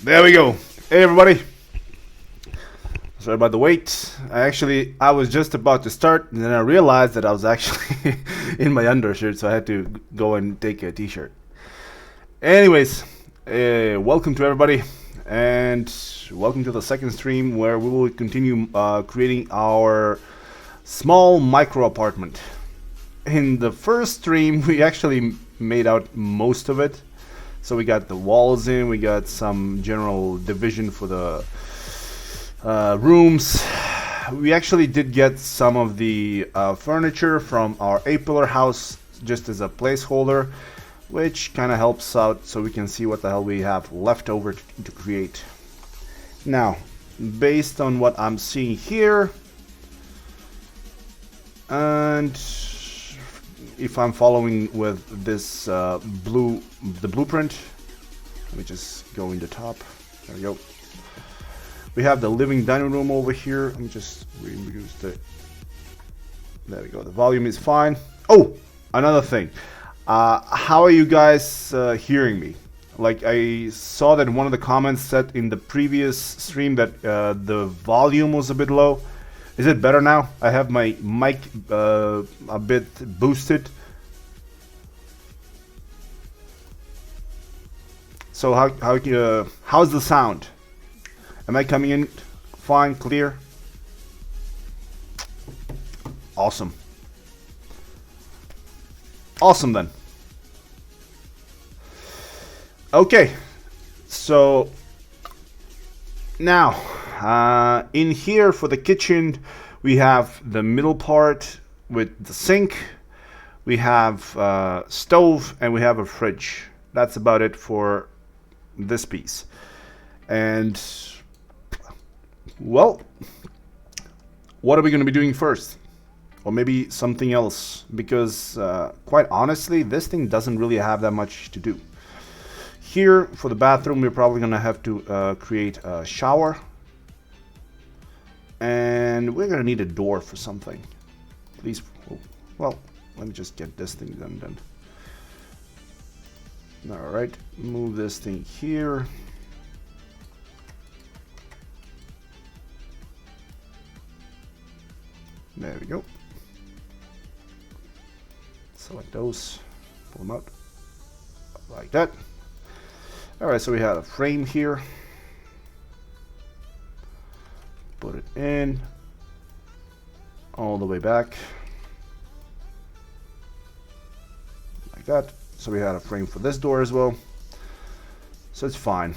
There we go. Hey everybody. Sorry about the wait. I was just about to start, and then I realized that I was actually in my undershirt, so I had to go and take a t-shirt. Anyways, welcome to everybody, and welcome to the second stream where we will continue creating our small micro apartment. In the first stream, we actually made out most of it. So we got the walls in, we got some general division for the rooms. We actually did get some of the furniture from our 8-pillar house just as a placeholder, which kind of helps out so we can see what the hell we have left over to create. Now, based on what I'm seeing here, and if I'm following with this the blueprint, let me just go in the top. There we go. We have the living dining room over here. Let me just reduce the. There we go. The volume is fine. Oh, another thing. How are you guys hearing me? Like, I saw that one of the comments said in the previous stream that the volume was a bit low. Is it better now? I have my mic a bit boosted. So how's the sound? Am I coming in fine, clear? Awesome. Awesome then. Okay, so now in here for the kitchen, we have the middle part with the sink, we have stove, and we have a fridge. That's about it for this piece. And well, what are we going to be doing first? Or maybe something else, because quite honestly, this thing doesn't really have that much to do. Here for the bathroom, we're probably going to have to create a shower. And we're going to need a door for something. Please, well, let me just get this thing done then. Alright, move this thing here. There we go. Select those, pull them out like that. Alright, so we have a frame here. Put it in all the way back like that. So we had a frame for this door as well. So it's fine.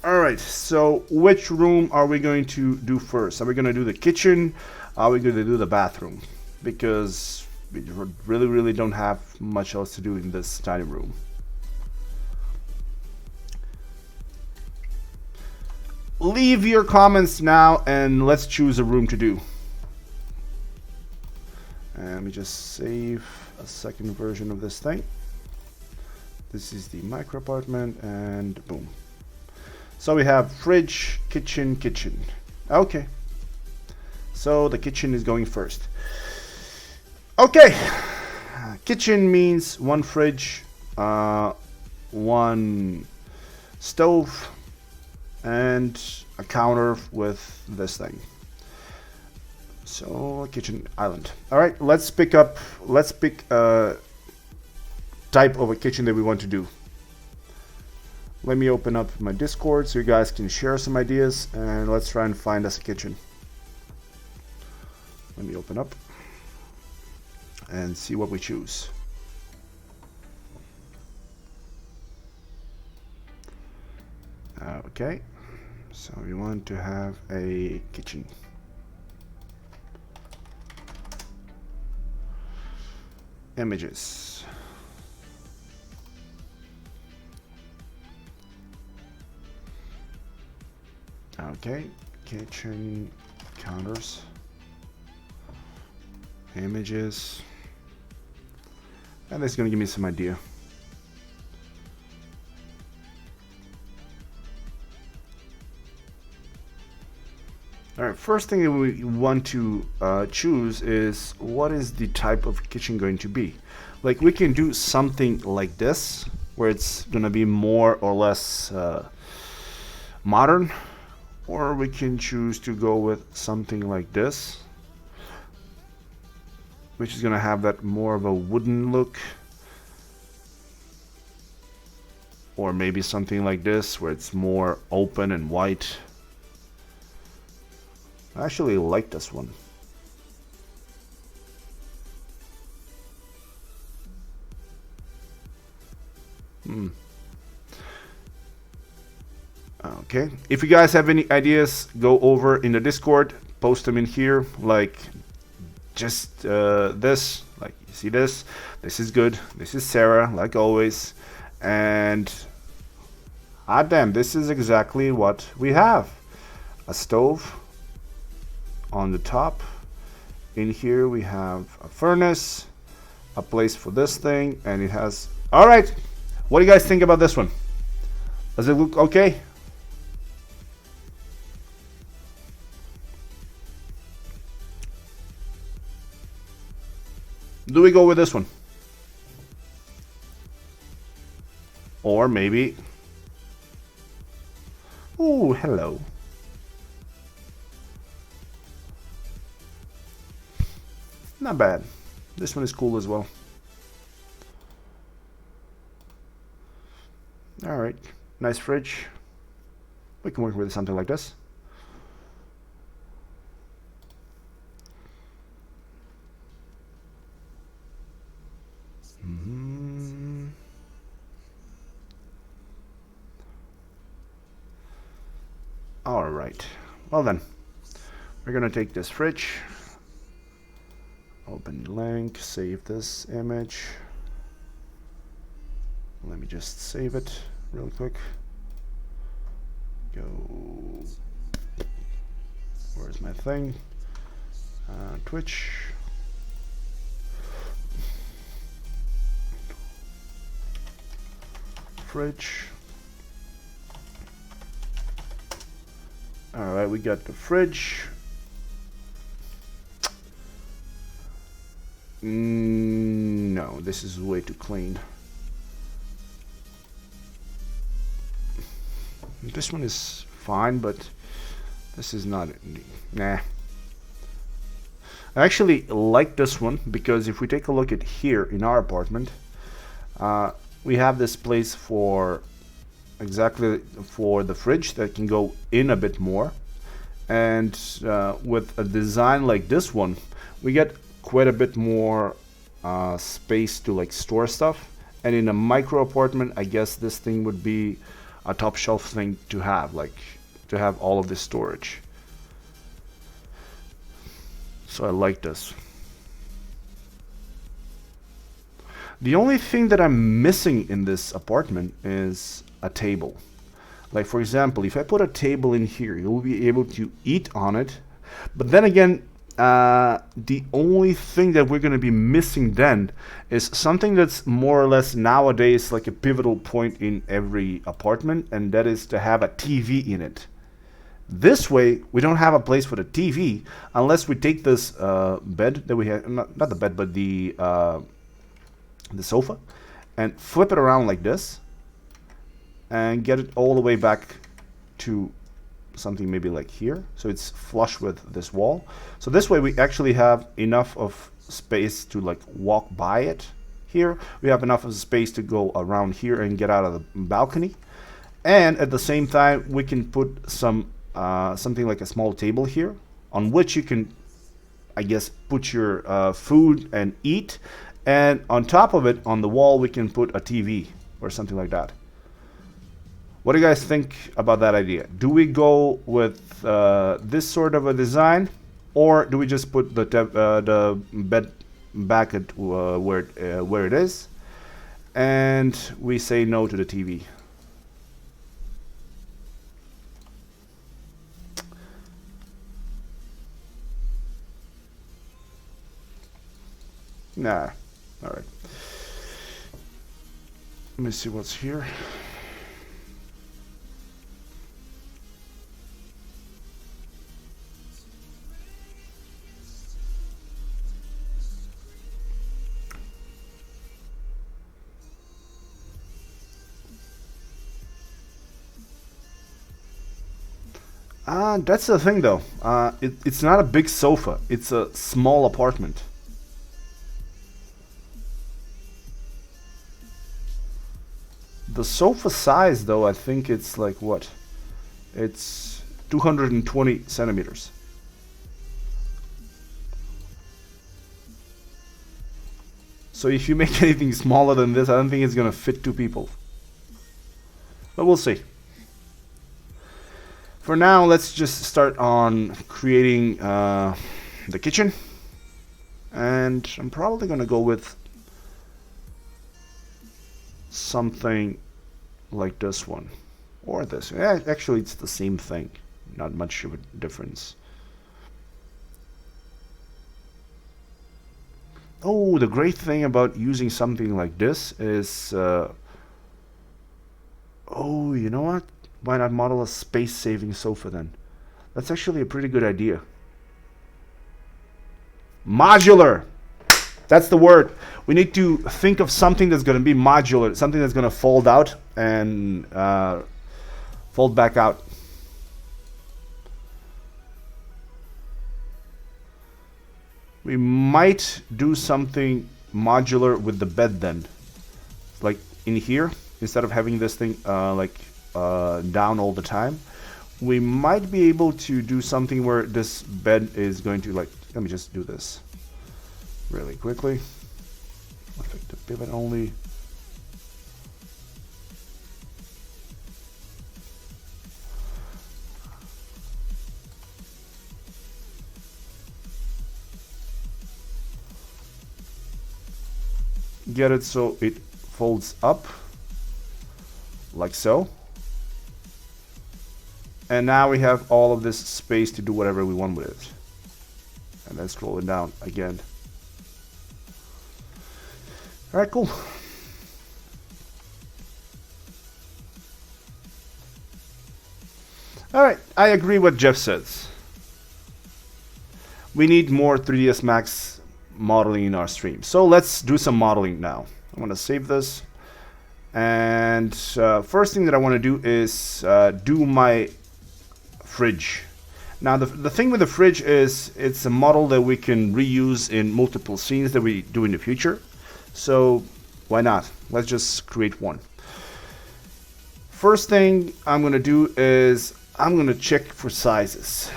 Alright, so which room are we going to do first? Are we going to do the kitchen? Are we going to do the bathroom? Because we really don't have much else to do in this dining room. Leave your comments now and let's choose a room to do. And let me just save a second version of this thing. This is the micro apartment, and boom. So we have fridge, kitchen. Okay. So the kitchen is going first. Okay. Kitchen means one fridge, one stove, and a counter with this thing. So kitchen island. All right, let's pick a type of a kitchen that we want to do. Let me open up my Discord so you guys can share some ideas, and let's try and find us a kitchen. Let me open up and see what we choose. Okay, so we want to have a kitchen. Images. Okay, kitchen counters. Images. And that's going to give me some idea. Alright, first thing that we want to choose is what is the type of kitchen going to be. Like, we can do something like this, where it's gonna be more or less modern, or we can choose to go with something like this, which is gonna have that more of a wooden look, or maybe something like this where it's more open and white. I actually like this one. Okay, if you guys have any ideas, go over in the Discord, post them in here, like just this, like you see this is good, this is Sarah, like always, and damn, this is exactly what we have. A stove on the top. In here we have a furnace, a place for this thing, and it has... Alright, what do you guys think about this one? Does it look okay? Do we go with this one? Or maybe... Ooh, hello. Not bad. This one is cool as well. Alright, nice fridge. We can work with something like this. Alright, well then, we're gonna take this fridge, open link, save this image. Let me just save it real quick. Go, where's my thing? Twitch. Fridge. Alright, we got the fridge. No, this is way too clean. This one is fine, but this is not... Nah. I actually like this one because if we take a look at here in our apartment, we have this place for exactly for the fridge that can go in a bit more, and with a design like this one we get quite a bit more space to like store stuff, and in a micro apartment I guess this thing would be a top shelf thing to have, like to have all of this storage. So I like this. The only thing that I'm missing in this apartment is a table. Like for example, if I put a table in here, you'll be able to eat on it. But then again, the only thing that we're going to be missing then is something that's more or less nowadays like a pivotal point in every apartment, and that is to have a TV in it. This way, we don't have a place for the TV unless we take this bed that we have, not the bed, but the sofa, and flip it around like this and get it all the way back to something maybe like here, so it's flush with this wall. So this way we actually have enough of space to like walk by it. Here we have enough of space to go around here and get out of the balcony, and at the same time we can put some something like a small table here on which you can, I guess, put your food and eat, and on top of it on the wall we can put a TV or something like that. What do you guys think about that idea? Do we go with this sort of a design, or do we just put the bed back at where it is, and we say no to the TV? Nah. All right. Let me see what's here. That's the thing though. It's not a big sofa. It's a small apartment. The sofa size though, I think it's like what? It's 220 centimeters. So if you make anything smaller than this, I don't think it's gonna fit two people. But we'll see. For now, let's just start on creating the kitchen. And I'm probably gonna go with something like this one. Or this. Yeah, actually, it's the same thing. Not much of a difference. Oh, the great thing about using something like this is... oh, you know what? Why not model a space-saving sofa then? That's actually a pretty good idea. Modular! That's the word. We need to think of something that's going to be modular. Something that's going to fold out and fold back out. We might do something modular with the bed then. Like in here, instead of having this thing down all the time, we might be able to do something where this bed is going to like, let me just do this really quickly. Select the pivot only. Get it so it folds up like so. And now we have all of this space to do whatever we want with it. And then scroll it down again. All right, cool. All right, I agree what Jeff says. We need more 3ds Max modeling in our stream. So let's do some modeling now. I'm going to save this. And first thing that I want to do is do my fridge. Now the thing with the fridge is it's a model that we can reuse in multiple scenes that we do in the future. So why not? Let's just create one. First thing I'm going to do is I'm going to check for sizes.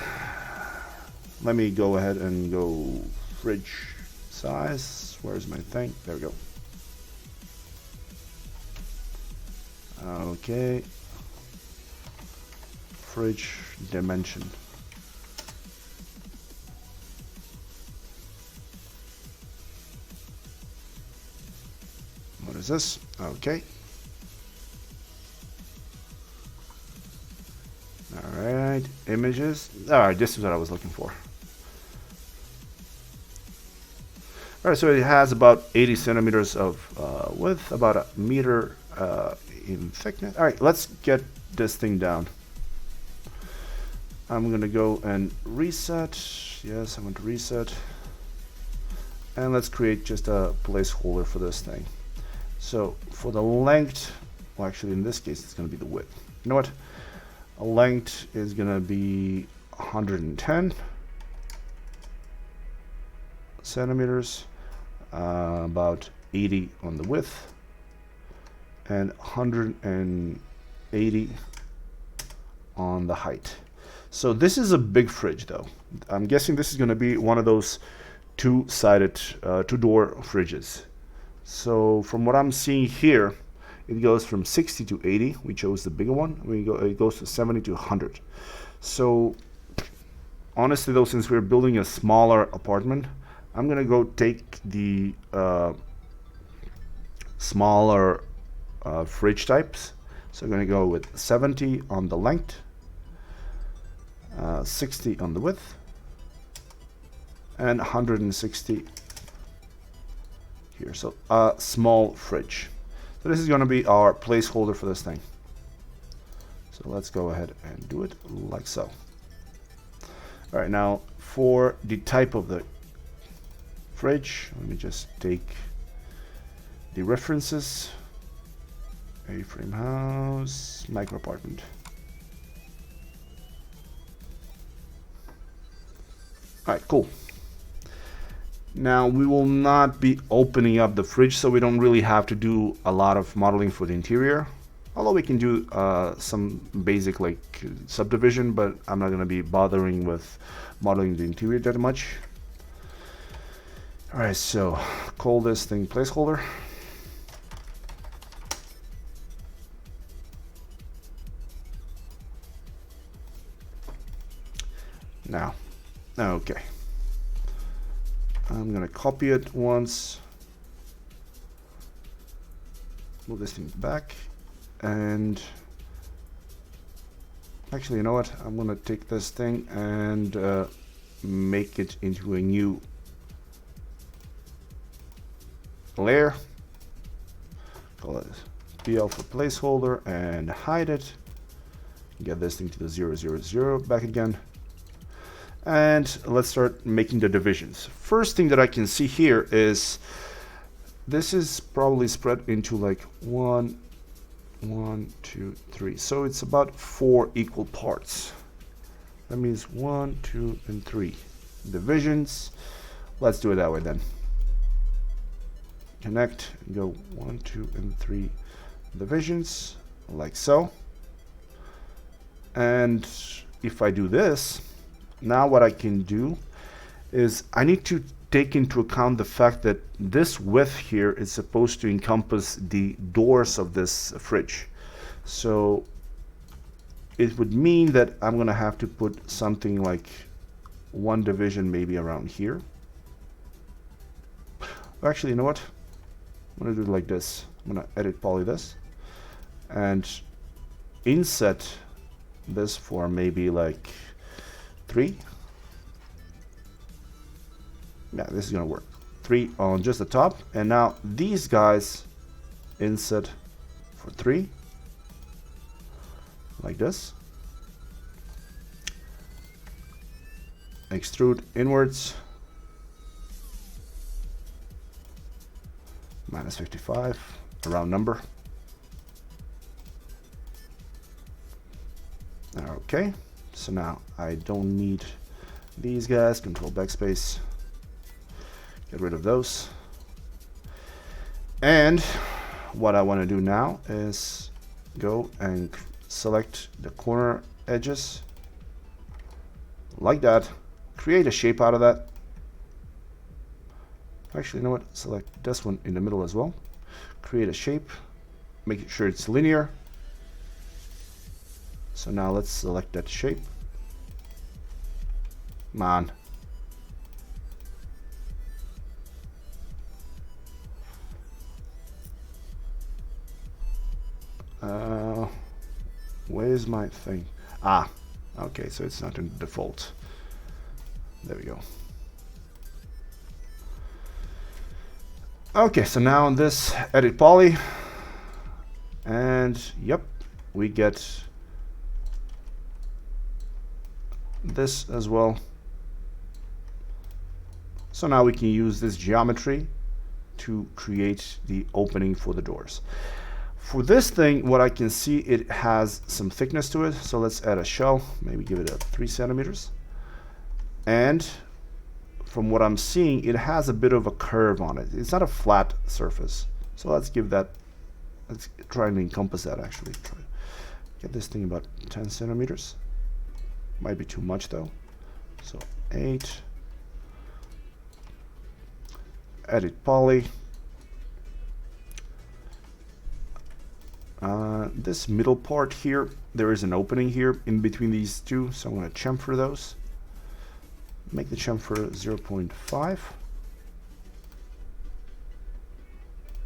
Let me go ahead and go fridge size. Where's my thing? There we go. Okay. Fridge dimension. What is this? Okay. All right, images. All right, this is what I was looking for. All right, so it has about 80 centimeters of width, about a meter in thickness. All right, let's get this thing down. I'm gonna go and reset. Yes, I'm going to reset. And let's create just a placeholder for this thing. So for the length, well, actually in this case, it's gonna be the width. You know what? A length is gonna be 110 centimeters, about 80 on the width, and 180 on the height. So this is a big fridge though. I'm guessing this is gonna be one of those two-sided, two-door fridges. So from what I'm seeing here, it goes from 60 to 80. We chose the bigger one. It goes to 70 to 100. So honestly though, since we're building a smaller apartment, I'm gonna go take the smaller fridge types. So I'm gonna go with 70 on the length, 60 on the width, and 160 here. So a small fridge. So this is going to be our placeholder for this thing. So let's go ahead and do it like so. All right, now for the type of the fridge, let me just take the references. A-frame house, micro apartment. All right, cool. Now we will not be opening up the fridge, so we don't really have to do a lot of modeling for the interior. Although we can do some basic like subdivision, but I'm not going to be bothering with modeling the interior that much. All right, so call this thing placeholder. Now, okay. I'm gonna copy it once, move this thing back, and actually, you know what? I'm gonna take this thing and make it into a new layer. Call it PL for placeholder and hide it. Get this thing to the 0, 0, 0 back again. And let's start making the divisions. First thing that I can see here is this is probably spread into like 1, 1, 2, 3. So it's about 4 equal parts. That means 1, 2, and 3 divisions. Let's do it that way then. Connect and go 1, 2, and 3 divisions like so. And if I do this, now what I can do is I need to take into account the fact that this width here is supposed to encompass the doors of this fridge. So it would mean that I'm going to have to put something like 1 division maybe around here. Actually, you know what? I'm going to do it like this. I'm going to edit poly this and inset this for maybe like 3. Yeah, this is gonna work. 3 on just the top, and now these guys inset for 3 like this. Extrude inwards -55, a round number. Okay. So now I don't need these guys. Control backspace. Get rid of those. And what I want to do now is go and select the corner edges like that. Create a shape out of that. Actually, you know what? Select this one in the middle as well. Create a shape. Make sure it's linear. So now let's select that shape. Come on. Where's my thing? Ah, okay, so it's not in default. There we go. Okay, so now on this, edit poly. And yep, we get this as well. So now we can use this geometry to create the opening for the doors. For this thing, what I can see, it has some thickness to it. So let's add a shell, maybe give it a 3 centimeters. And from what I'm seeing, it has a bit of a curve on it. It's not a flat surface. So let's give that, let's try and encompass that actually. Try get this thing about 10 centimeters. Might be too much though. So 8. Edit poly. This middle part here, there is an opening here in between these two, so I'm going to chamfer those. Make the chamfer 0.5.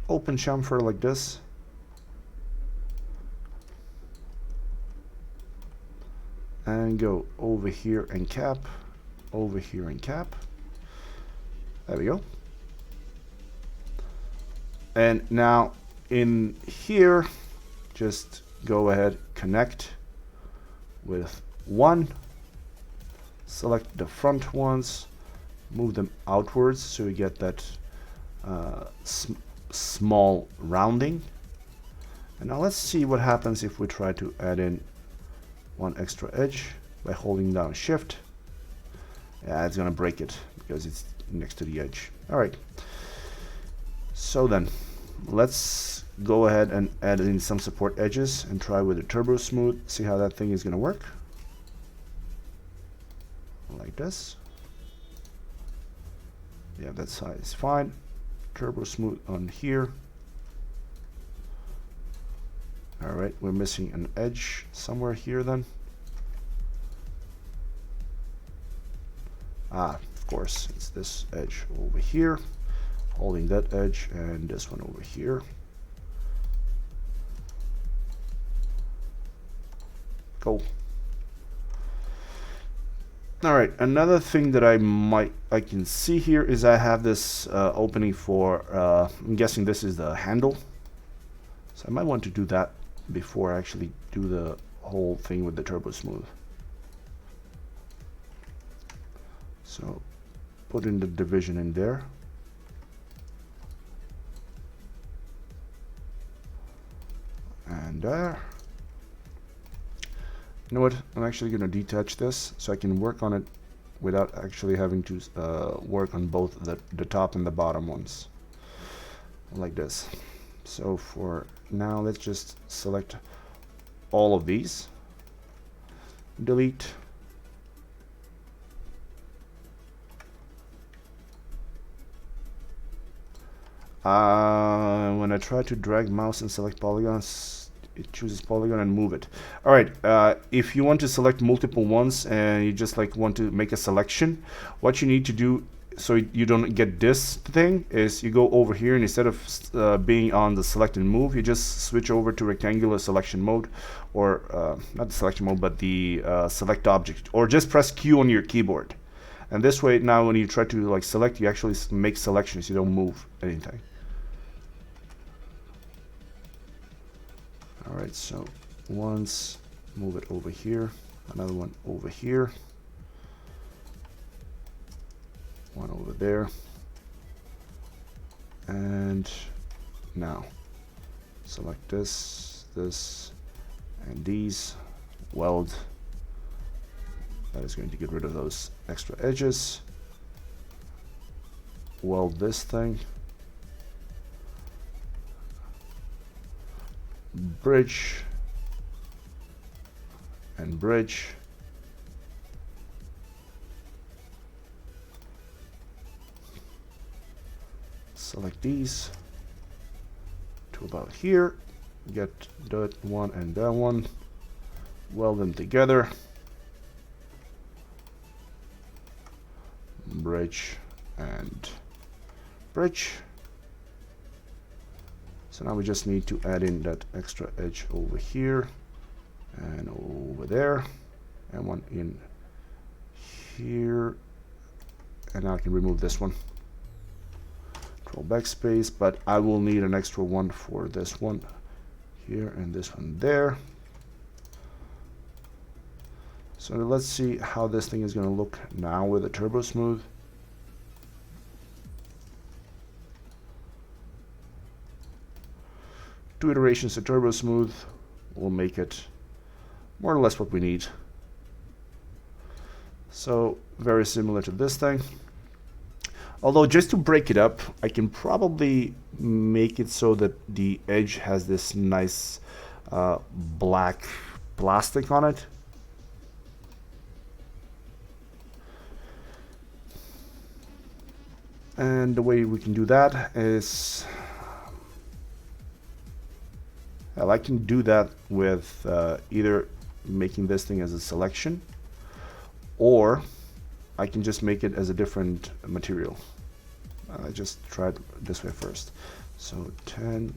Open chamfer like this. And go over here and cap, over here and cap. There we go. And now in here, just go ahead, connect with 1. Select the front ones, move them outwards so we get that small rounding. And now let's see what happens if we try to add in 1 extra edge by holding down Shift Yeah, it's gonna break it because it's next to the edge. All right. So then, let's go ahead and add in some support edges and try with the turbo smooth. See how that thing is gonna work. Like this. Yeah, that side is fine. Turbo smooth on here. All right, we're missing an edge somewhere here then. Ah, of course, it's this edge over here, holding that edge, and this one over here. Go. All right, another thing that I can see here is I have this opening for, I'm guessing this is the handle. So I might want to do that before I actually do the whole thing with the turbo smooth. So put in the division in there. And there. You know what? I'm actually going to detach this so I can work on it without actually having to work on both the top and the bottom ones. Like this. So for now, let's just select all of these. Delete. When I try to drag mouse and select polygons, it chooses polygon and move it. All right, if you want to select multiple ones and you just like want to make a selection, what you need to do so you don't get this thing is you go over here, and instead of being on the select and move, you just switch over to rectangular selection mode, or not the selection mode, but the select object, or just press Q on your keyboard. And this way, now when you try to like select, you actually make selections. You don't move anything. All right, so once, move it over here, another one over here, one over there, and now select this, this, and these, weld. That is going to get rid of those extra edges. Weld this thing. Bridge and bridge. Select these to about here. Get that one and that one. Weld them together. Bridge and bridge. So now we just need to add in that extra edge over here and over there, and one in here, and now I can remove this one. Control backspace, but I will need an extra one for this one here and this one there. So let's see how this thing is going to look now with a turbo smooth. Two iterations of turbo smooth will make it more or less what we need. So very similar to this thing. Although just to break it up, I can probably make it so that the edge has this nice black plastic on it. And the way we can do that is, well, I can do that with either making this thing as a selection, or I can just make it as a different material. I just tried this way first. So 10.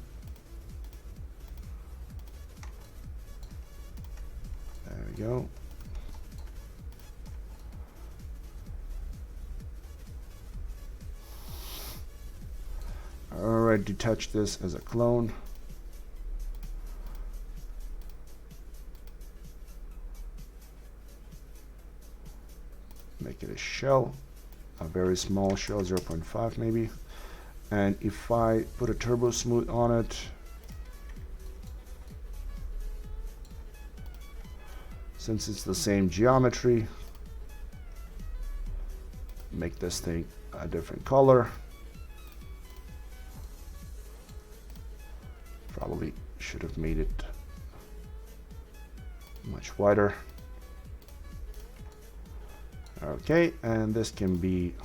There we go. Alright, detach this as a clone. Make it a shell, a very small shell, 0.5 maybe. And if I put a turbo smooth on it, since it's the same geometry, make this thing a different color. Probably should have made it much wider. Okay, and this can be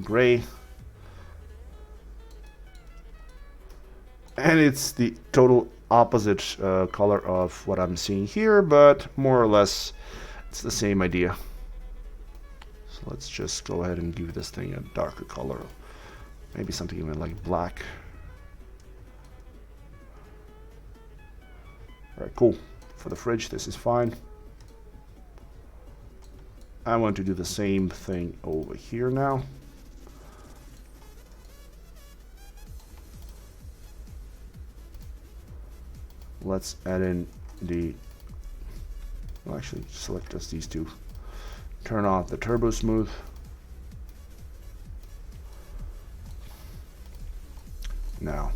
gray. And it's the total opposite color of what I'm seeing here, but more or less it's the same idea. So let's just go ahead and give this thing a darker color. Maybe something even like black. Alright, cool. For the fridge, this is fine. I want to do the same thing over here now. Let's add in the, well, actually select just these two. Turn off the turbo smooth. Now,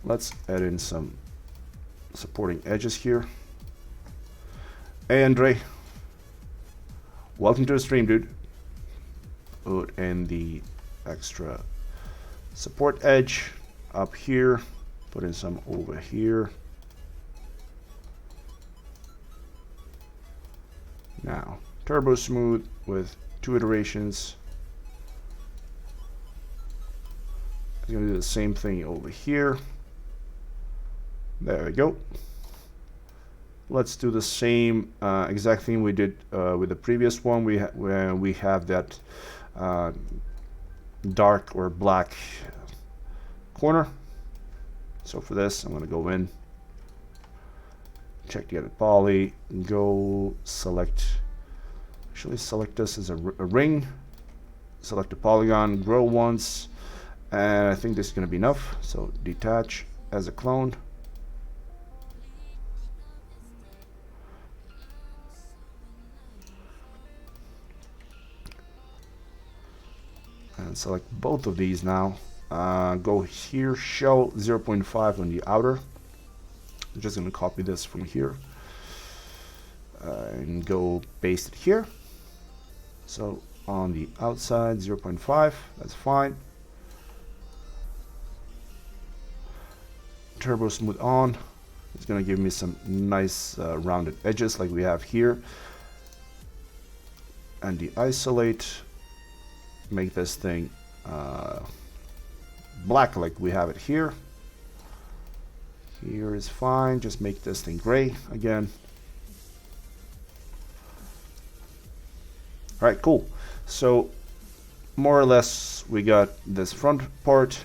let's add in some supporting edges here. Hey Andre, welcome to the stream, dude. Put in the extra support edge up here. Put in some over here. Now, turbo smooth with 2 iterations. I'm going to do the same thing over here. There we go. Let's do the same exact thing we did with the previous one. Where we have that dark or black corner. So for this, I'm going to go in, check the edit poly, go select, actually select this as a ring, select the polygon, grow once, and I think this is going to be enough. So detach as a clone. And select both of these now. Go here, show 0.5 on the outer. I'm just going to copy this from here and go paste it here. So on the outside 0.5, that's fine. Turbo smooth on. It's going to give me some nice rounded edges like we have here. And the isolate, make this thing black like we have it here. Here is fine, just make this thing gray again. Alright, cool. So more or less we got this front part.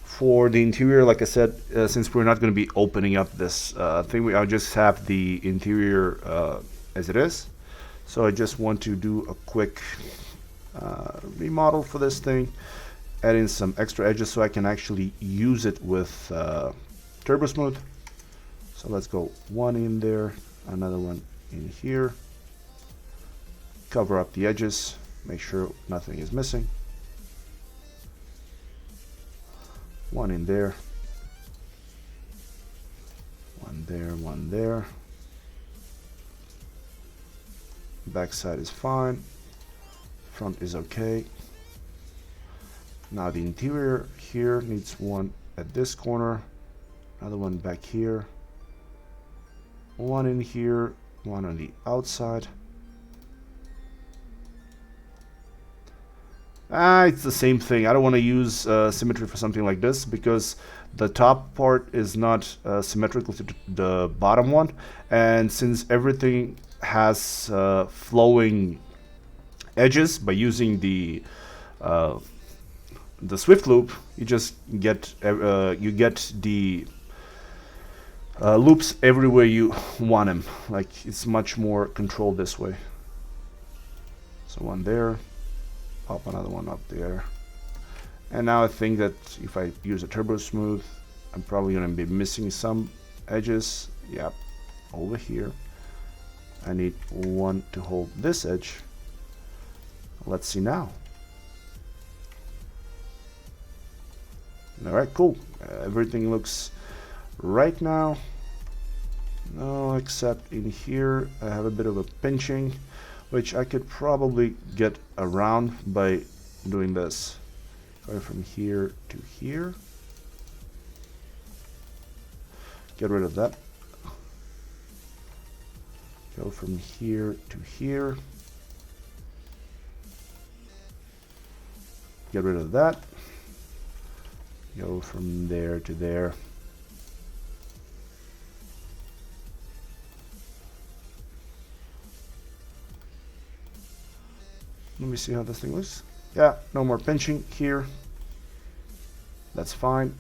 For the interior, like I said, since we're not going to be opening up this thing, I'll just have the interior as it is. So I just want to do a quick remodel for this thing. Add in some extra edges so I can actually use it with turbo smooth. So let's go one in there, another one in here. Cover up the edges, make sure nothing is missing. One in there, one there, one there. Back side is fine, front is okay. Now the interior here needs one at this corner, another one back here, one in here, one on the outside. It's the same thing. I don't want to use symmetry for something like this because the top part is not symmetrical to the bottom one, and since everything has flowing edges, by using the Swift loop, you just get the loops everywhere you want them. Like, it's much more controlled this way. So one there, pop another one up there, and now I think that if I use a turbo smooth, I'm probably going to be missing some edges. Yep, over here. I need one to hold this edge. Let's see now. Alright, cool. Everything looks right now. No, except in here I have a bit of a pinching. which I could probably get around by doing this. Going from here to here. Get rid of that. Go from here to here. Get rid of that. Go from there to there. Let me see how this thing looks. Yeah, no more pinching here. That's fine.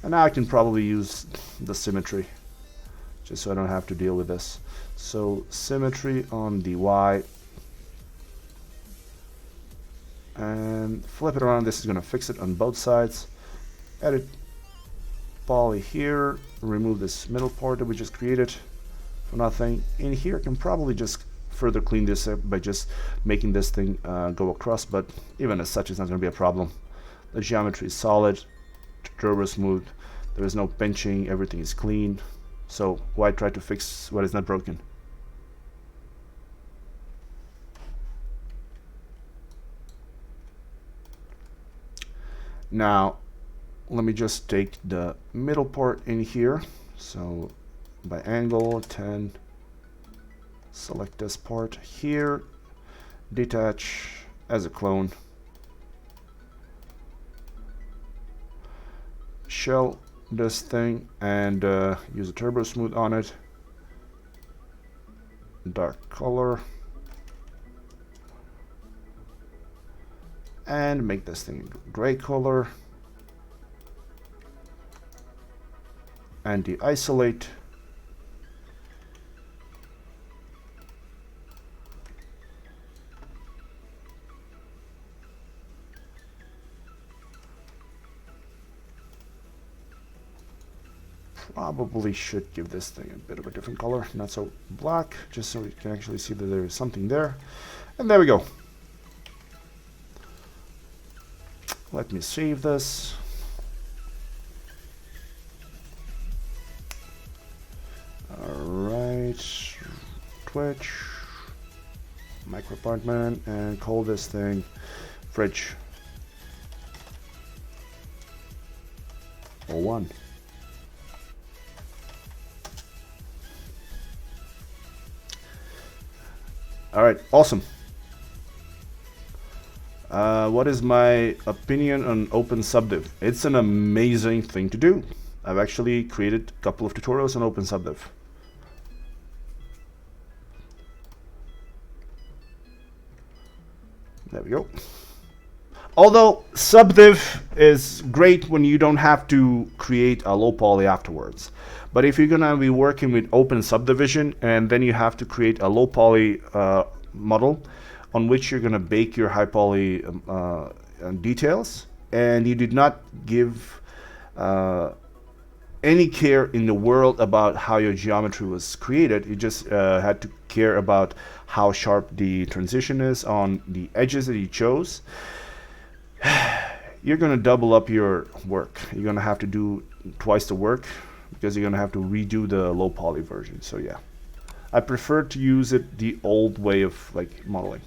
And now I can probably use the symmetry, just so I don't have to deal with this. So symmetry on the Y. And flip it around. This is going to fix it on both sides. Edit poly here. Remove this middle part that we just created for nothing. In here, I can probably just further clean this up by just making this thing go across, but even as such, it's not going to be a problem. The geometry is solid, turbo smooth. There is no pinching. Everything is clean. So why try to fix what is not broken? Now, let me just take the middle part in here. So by angle 10, select this part here, detach as a clone, shell this thing and use a turbo smooth on it, dark color, and make this thing gray color, and de-isolate. Probably should give this thing a bit of a different color, not so black, just so we can actually see that there is something there. And there we go. Let me save this. Alright, Twitch, micro apartment, and call this thing fridge 01. Alright, awesome. What is my opinion on Open Subdiv? It's an amazing thing to do. I've actually created a couple of tutorials on Open Subdiv. There we go. Although Subdiv is great when you don't have to create a low poly afterwards. But if you're gonna be working with open subdivision and then you have to create a low poly model on which you're gonna bake your high poly details, and you did not give any care in the world about how your geometry was created, you just had to care about how sharp the transition is on the edges that you chose, you're gonna double up your work. You're gonna have to do twice the work because you're gonna have to redo the low poly version. So yeah, I prefer to use it the old way of like modeling.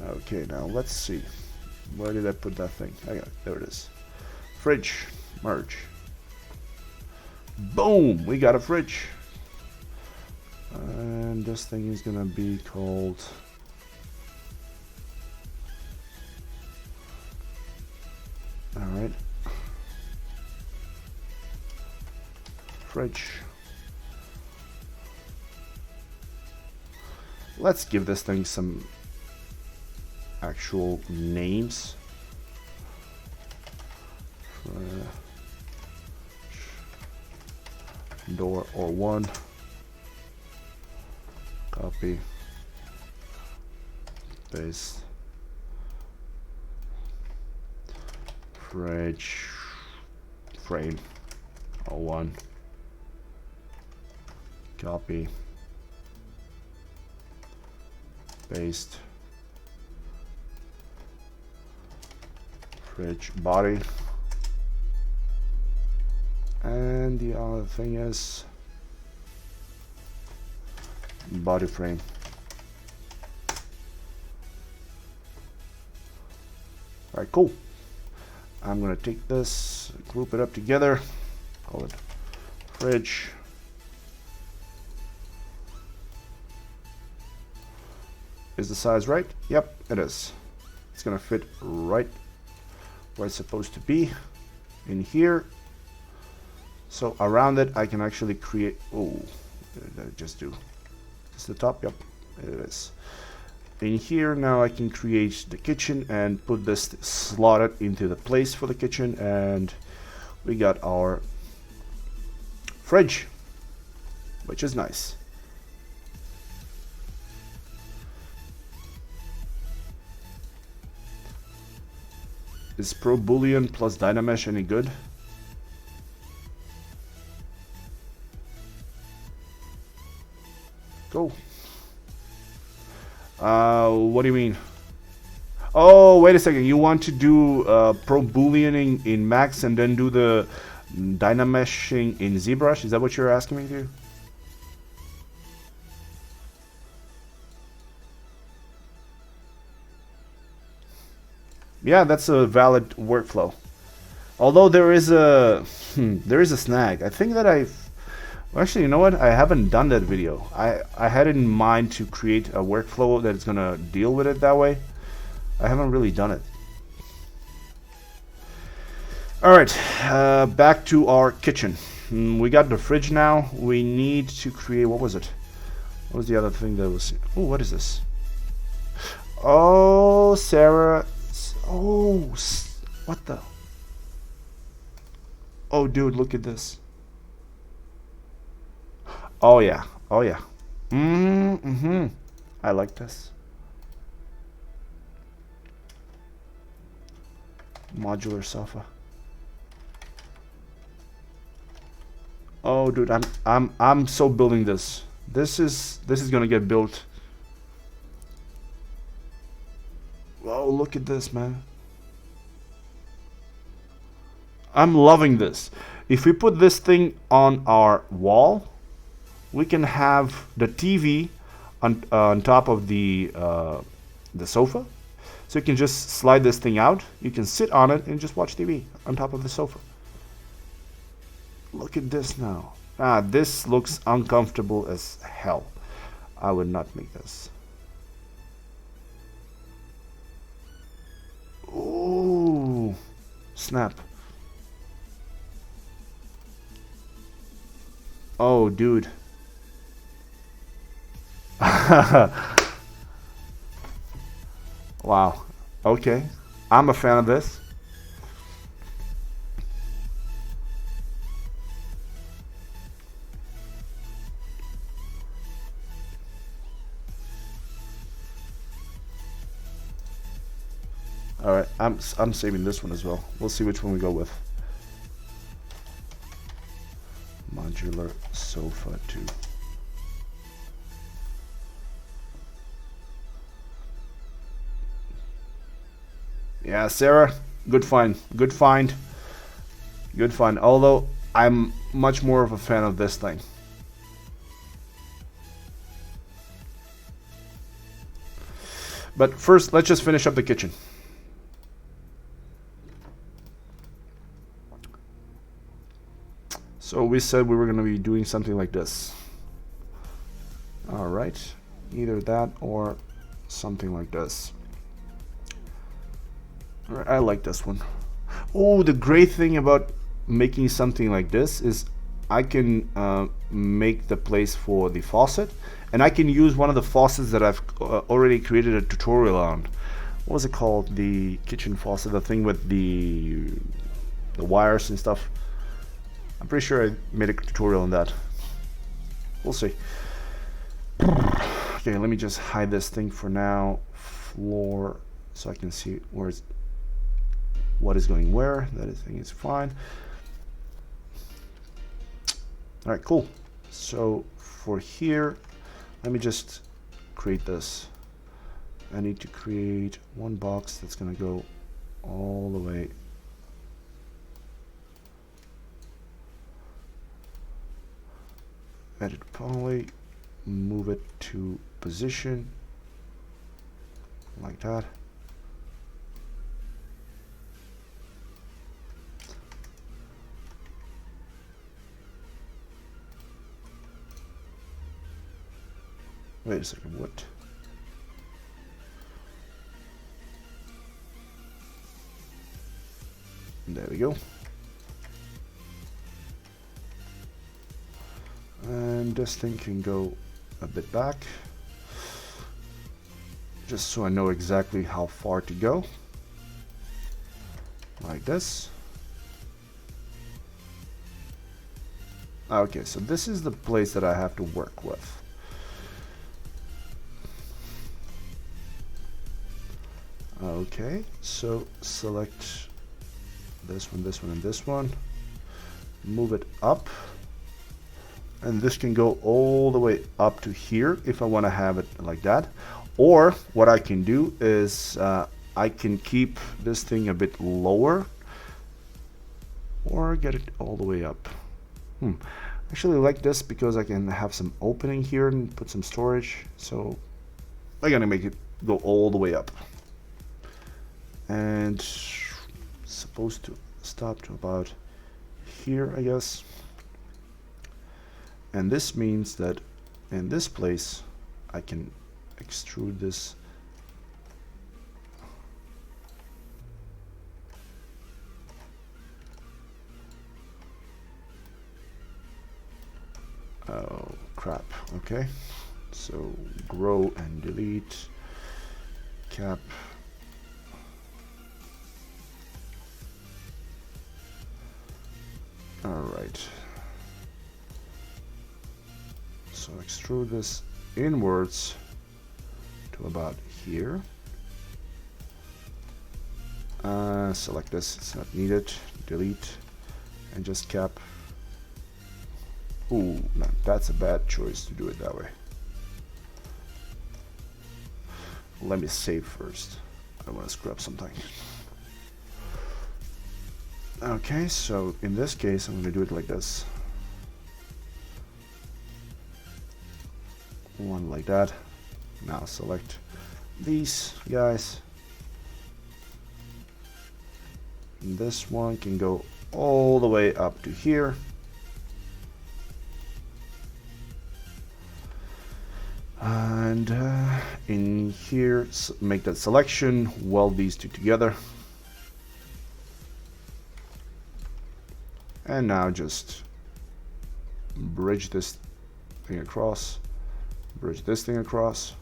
Okay, now let's see. Where did I put that thing? I got it. There it is. Fridge. Merge. Boom! We got a fridge. And this thing is gonna be called... Alright. Fridge. Let's give this thing some actual names. Door or one. Copy. Paste. Fridge. Frame. Or one. Copy. Paste. fridge body. And the other thing is body frame. Alright, cool. I'm gonna take this, group it up together, call it fridge. Is the size right? Yep, it is. It's gonna fit right where it's supposed to be, in here. So around it I can actually create, oh, what did I just do? Is the top? Yep, it is. In here now I can create the kitchen and put this slotted into the place for the kitchen, and we got our fridge, which is nice. Is Pro Boolean plus Dynamesh any good? Go. What do you mean? Oh, wait a second. You want to do Pro Booleaning in Max and then do the Dynameshing in ZBrush? Is that what you're asking me to do? Yeah, that's a valid workflow. Although there is a snag. I think that well, actually, you know what? I haven't done that video. I had in mind to create a workflow that's gonna deal with it that way. I haven't really done it. Alright, back to our kitchen. We got the fridge now. We need to create, what was it? What was the other thing that was... Oh, what is this? Oh, Sarah. Oh, what the... Oh, dude, look at this. Oh yeah, oh yeah. I like this. Modular sofa. Oh dude, I'm so building this. This is gonna get built. Oh, look at this, man. I'm loving this. If we put this thing on our wall, we can have the TV on top of the sofa. So you can just slide this thing out. You can sit on it and just watch TV on top of the sofa. Look at this now. Ah, this looks uncomfortable as hell. I would not make this. Ooh, snap. Oh, dude. Wow. Okay. I'm a fan of this. All right. I'm saving this one as well. We'll see which one we go with. Modular sofa 2. Yeah, Sarah, good find. Good find. Good find. Although I'm much more of a fan of this thing. But first, let's just finish up the kitchen. So we said we were going to be doing something like this. All right, either that or something like this. All right, I like this one. Oh, the great thing about making something like this is I can make the place for the faucet, and I can use one of the faucets that I've already created a tutorial on. What was it called? The kitchen faucet, the thing with the wires and stuff. I'm pretty sure I made a tutorial on that. We'll see. Okay, let me just hide this thing for now. Floor, so I can see what is going where. That thing is fine. All right, cool. So for here, let me just create this. I need to create one box that's gonna go all the way edit poly, move it to position like that. Wait a second, what? There we go. And this thing can go a bit back, just so I know exactly how far to go, like this. Okay, so this is the place that I have to work with. Okay, so select this one, this one, and this one. Move it up. And this can go all the way up to here if I want to have it like that. Or what I can do is I can keep this thing a bit lower or get it all the way up. I actually like this because I can have some opening here and put some storage. So I'm gonna make it go all the way up. And supposed to stop to about here, I guess. And this means that in this place I can extrude this oh crap. Okay, so grow and delete, cap, all right. So extrude this inwards to about here. Select this, it's not needed, delete, and just cap. Ooh, no, that's a bad choice to do it that way. Let me save first. I want to scrub something. Okay, so in this case, I'm going to do it like this. One like that. Now select these guys. And this one can go all the way up to here. And in here, make that selection, weld these two together. And now just bridge this thing across, bridge this thing across.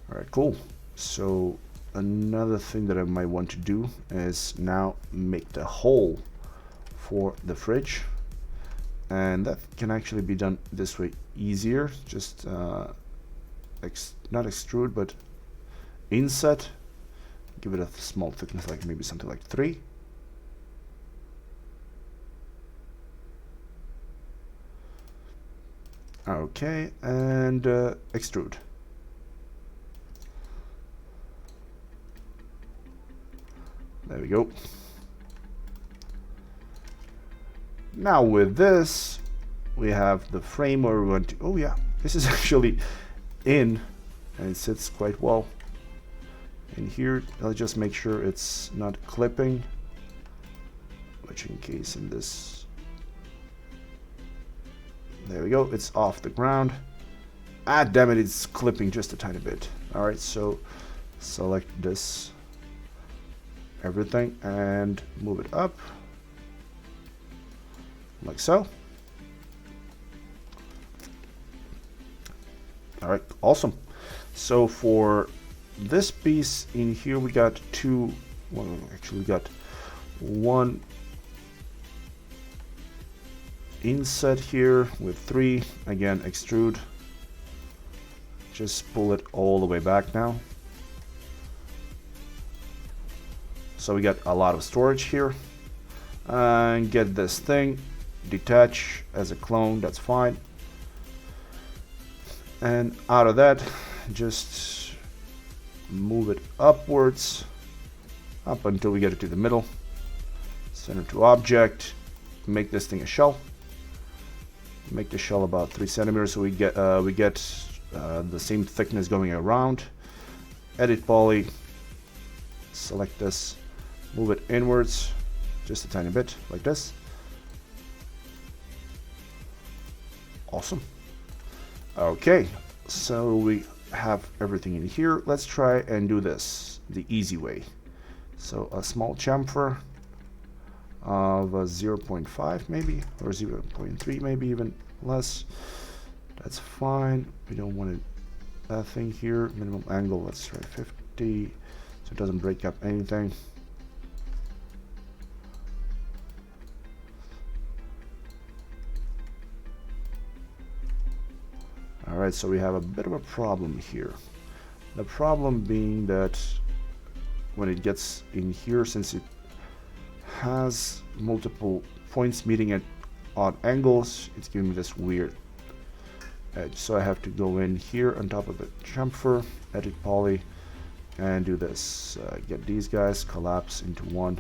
All right, cool. So another thing that I might want to do is now make the hole for the fridge. And that can actually be done this way easier. Just not extrude, but inset. Give it a small thickness, like maybe something like 3. Okay, and extrude. There we go. Now with this, we have the frame where we want to, oh yeah, this is actually in, and it sits quite well. And here, I'll just make sure it's not clipping, which in case in this, there we go, it's off the ground. Ah, damn it, it's clipping just a tiny bit. All right, so select this, everything, and move it up, like so. All right, awesome. So for this piece in here, we got two, well, actually we got one inset here with 3, again extrude, just pull it all the way back now. So we got a lot of storage here, and get this thing, detach as a clone, that's fine. And out of that, just move it upwards, up until we get it to the middle. Center to object, make this thing a shell. Make the shell about 3 centimeters so we get the same thickness going around. Edit poly, select this, move it inwards just a tiny bit like this. Awesome. Okay, so we have everything in here. Let's try and do this the easy way. So a small chamfer of a 0.5 maybe, or 0.3 maybe, even less. That's fine. We don't want that thing here. Minimum angle, let's try 50 so it doesn't break up anything. Alright, so we have a bit of a problem here. The problem being that when it gets in here, since it has multiple points meeting at odd angles, it's giving me this weird edge. So I have to go in here on top of the chamfer, edit poly, and do this. Get these guys collapse into one,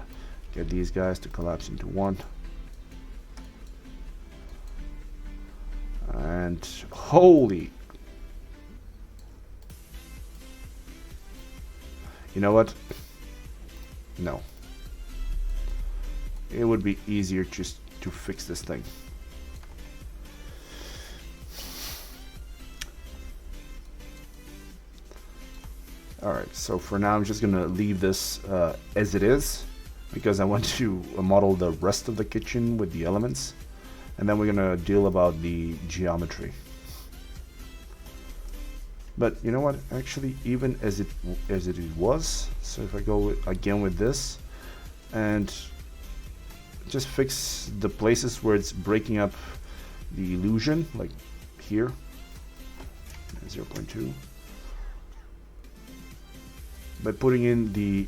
get these guys to collapse into one, and holy, you know what? No. It would be easier just to fix this thing. Alright, so for now I'm just gonna leave this as it is, because I want to model the rest of the kitchen with the elements, and then we're gonna deal about the geometry. But you know what, actually, even as it was, so if I go again with this and just fix the places where it's breaking up the illusion, like here, 0.2, by putting in the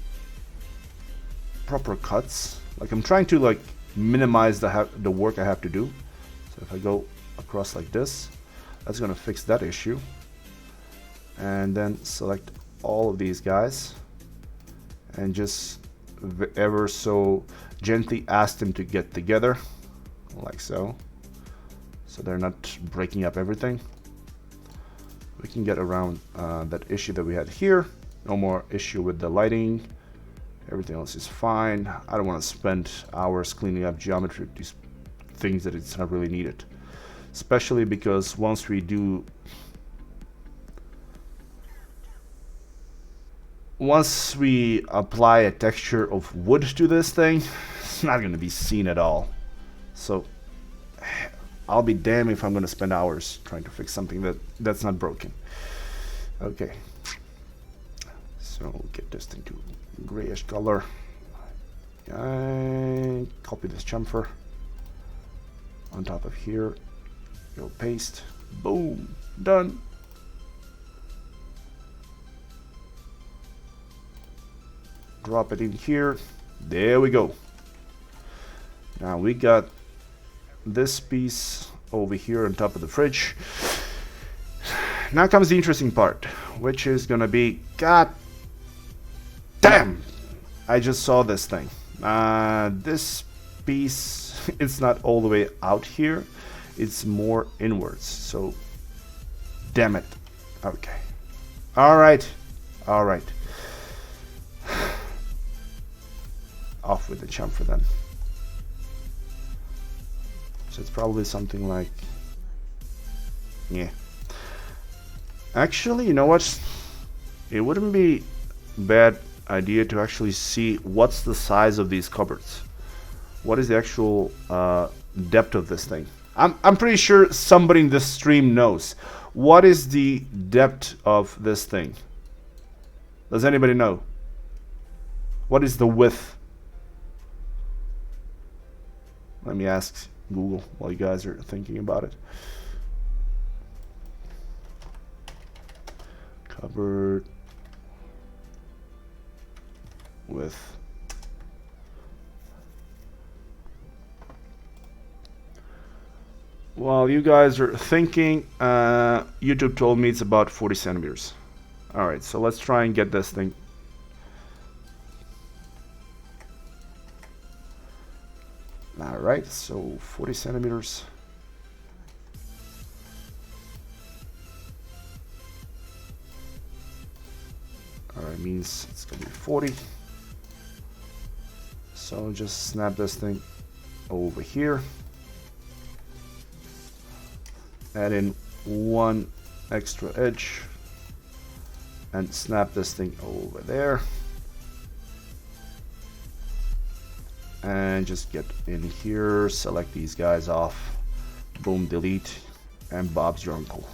proper cuts. Like I'm trying to like minimize the work I have to do. So if I go across like this, that's gonna fix that issue. And then select all of these guys and just ever so gently ask them to get together, like so, so they're not breaking up everything. We can get around that issue that we had here. No more issue with the lighting. Everything else is fine. I don't want to spend hours cleaning up geometry, these things that it's not really needed, especially because once we apply a texture of wood to this thing, it's not going to be seen at all. So I'll be damned if I'm going to spend hours trying to fix something that's not broken. Okay, so we'll get this thing to grayish color. And copy this chamfer on top of here. Go paste. Boom, done. Drop it in here. There we go. Now we got this piece over here on top of the fridge. Now comes the interesting part, which is gonna be, god damn, I just saw this thing. This piece, it's not all the way out here, it's more inwards, so damn it. Okay, all right. Off with the chamfer then. So it's probably something like, yeah. Actually, you know what? It wouldn't be a bad idea to actually see what's the size of these cupboards. What is the actual depth of this thing? I'm pretty sure somebody in this stream knows. What is the depth of this thing? Does anybody know? What is the width? Let me ask Google while you guys are thinking about it. Cupboard width. While you guys are thinking, YouTube told me it's about 40 centimeters. Alright, so let's try and get this thing. Alright, so 40 centimeters. Alright, means it's gonna be 40. So just snap this thing over here. Add in one extra edge and snap this thing over there. And just get in here, select these guys off, boom, delete, and Bob's your uncle.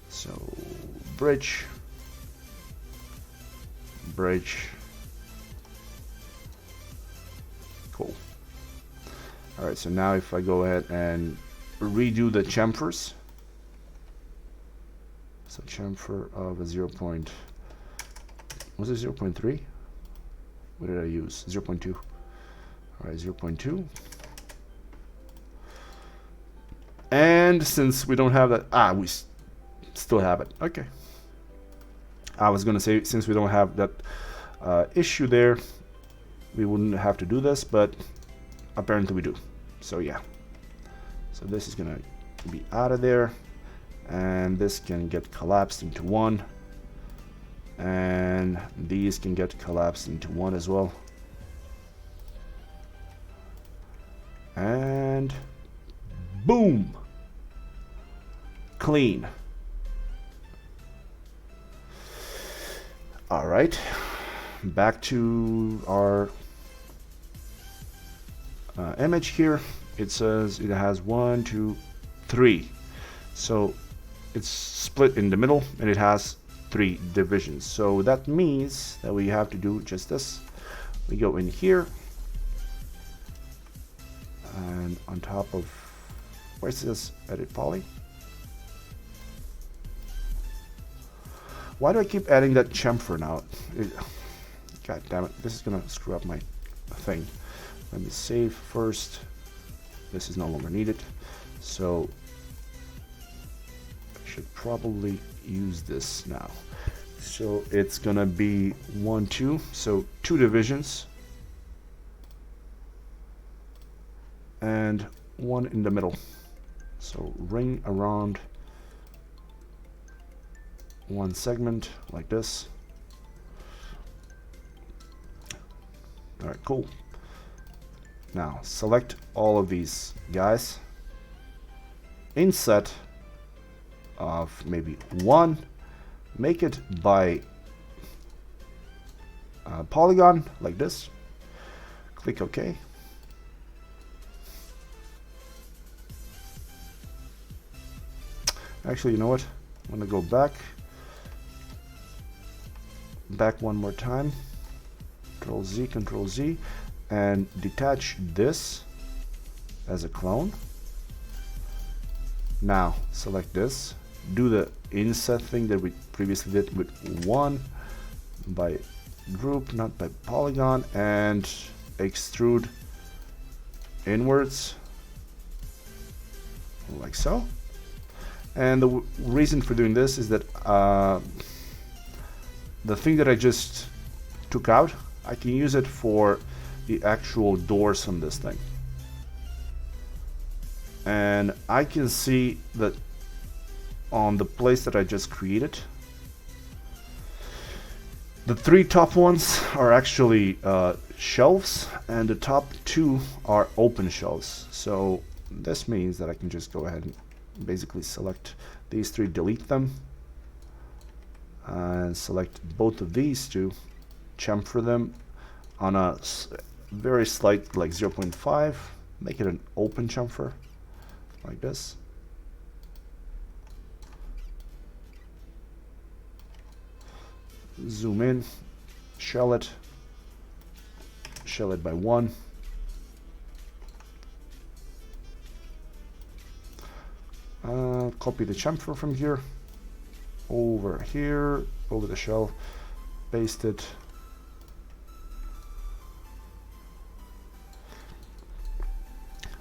So bridge, bridge. Cool. Alright, so now if I go ahead and redo the chamfers, so chamfer of a 0. Was it 0.3? What did I use? 0.2. Alright, 0.2. And since we don't have that, we still have it. Okay. I was gonna say, since we don't have that issue there, we wouldn't have to do this, but apparently we do. So yeah. So this is gonna be out of there, and this can get collapsed into one, and these can get collapsed into one as well. And boom, clean. All right, back to our image here. It says it has 1, 2, 3, so it's split in the middle and it has 3 divisions. So that means that we have to do just this. We go in here, and on top of, where's this edit poly? Why do I keep adding that chamfer now? God damn it, this is gonna screw up my thing. Let me save first. This is no longer needed, so I should probably use this now. So it's gonna be 1, 2, so 2 divisions and 1 in the middle. So ring around 1 segment like this. All right, cool. Now select all of these guys, inset of maybe 1, make it by polygon like this, click OK. Actually, you know what, I'm gonna go back one more time, Control Z, and detach this as a clone. Now select this, do the inset thing that we previously did with 1 by group, not by polygon, and extrude inwards like so. And the reason for doing this is that the thing that I just took out, I can use it for the actual doors on this thing. And I can see that on the place that I just created, the 3 top ones are actually shelves, and the top 2 are open shelves. So this means that I can just go ahead and basically select these 3, delete them, and select both of these 2, chamfer them on a very slight, like 0.5, make it an open chamfer like this. Zoom in, shell it by 1. Copy the chamfer from here, over here, over the shell, paste it.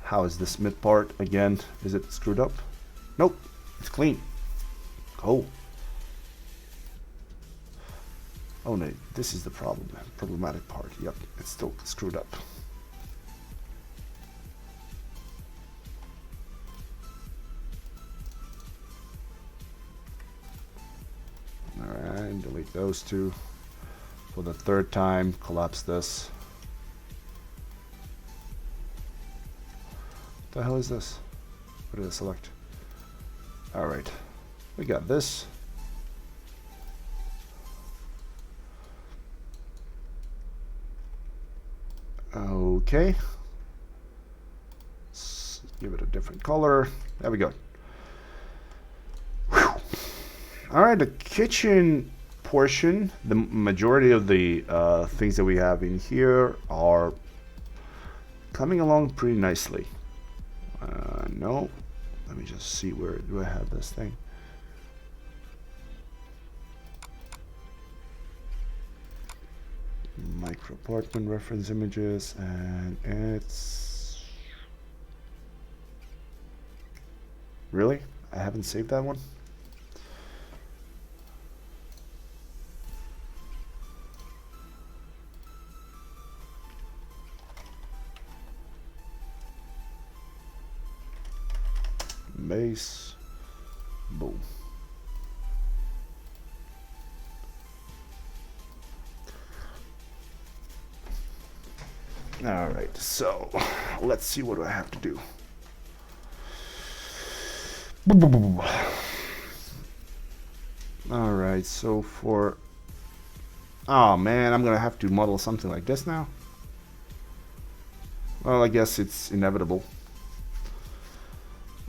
How is this mid part again? Is it screwed up? Nope, it's clean. Cool. Oh no, this is the problematic part. Yep, it's still screwed up. Alright, delete those two. For the third time, collapse this. What the hell is this? What did I select? Alright, we got this. Okay. Let's give it a different color. There we go. Whew. All right, the kitchen portion, the majority of the things that we have in here are coming along pretty nicely. No, let me just see, where do I have this thing? Micro apartment reference images, and it's really, I haven't saved that one. Base, boom. All right, so let's see, what do I have to do? All right, so for, oh man, I'm gonna have to model something like this now. Well, I guess it's inevitable.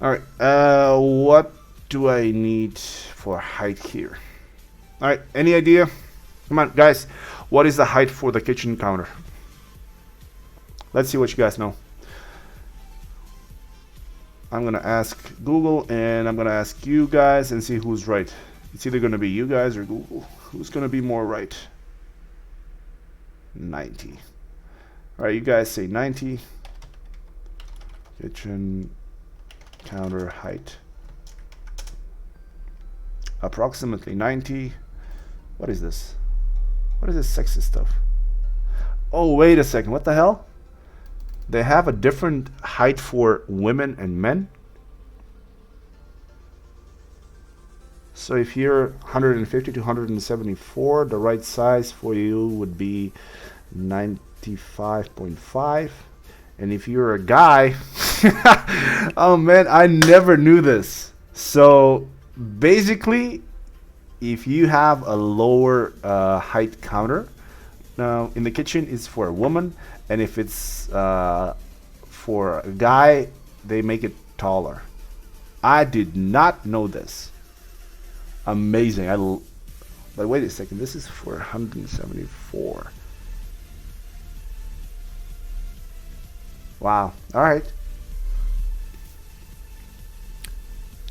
All right, what do I need for height here? All right, any idea? Come on, guys, what is the height for the kitchen counter? Let's see what you guys know. I'm gonna ask Google, and I'm gonna ask you guys and see who's right. It's either gonna be you guys or Google. Who's gonna be more right? 90. All right, you guys say 90. Kitchen counter height. Approximately 90. What is this? What is this sexist stuff? Oh, wait a second. What the hell? They have a different height for women and men. So if you're 150 to 174, the right size for you would be 95.5. And if you're a guy, oh man, I never knew this. So basically, if you have a lower height counter, in the kitchen, it's for a woman, and if it's for a guy, they make it taller. I did not know this. Amazing. But wait a second, this is for 174. Wow. All right.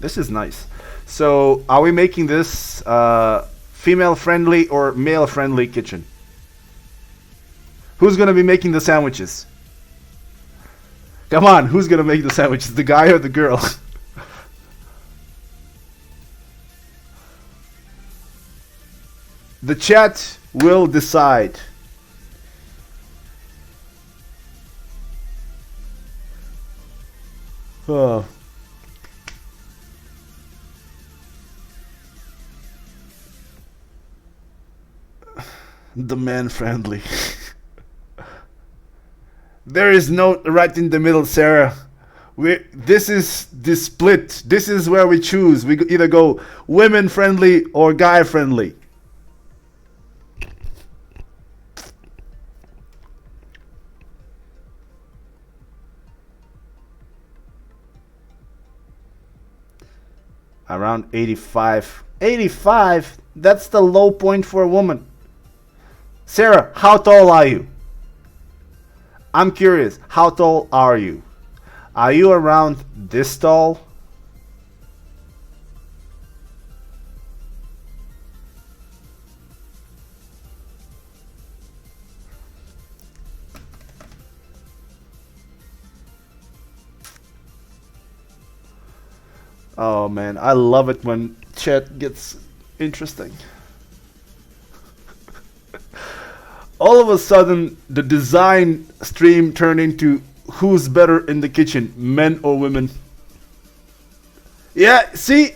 This is nice. So are we making this female friendly or male friendly kitchen? Who's gonna be making the sandwiches? Come on, who's gonna make the sandwiches? The guy or the girl? The chat will decide. Oh. The man friendly. There is no right in the middle, Sarah. This is the split. This is where we choose. We either go women friendly or guy friendly. Around 85. 85? That's the low point for a woman. Sarah, how tall are you? I'm curious, how tall are you? Are you around this tall? Oh man, I love it when chat gets interesting. all of a sudden the design stream turned into who's better in the kitchen, men or women. Yeah, see,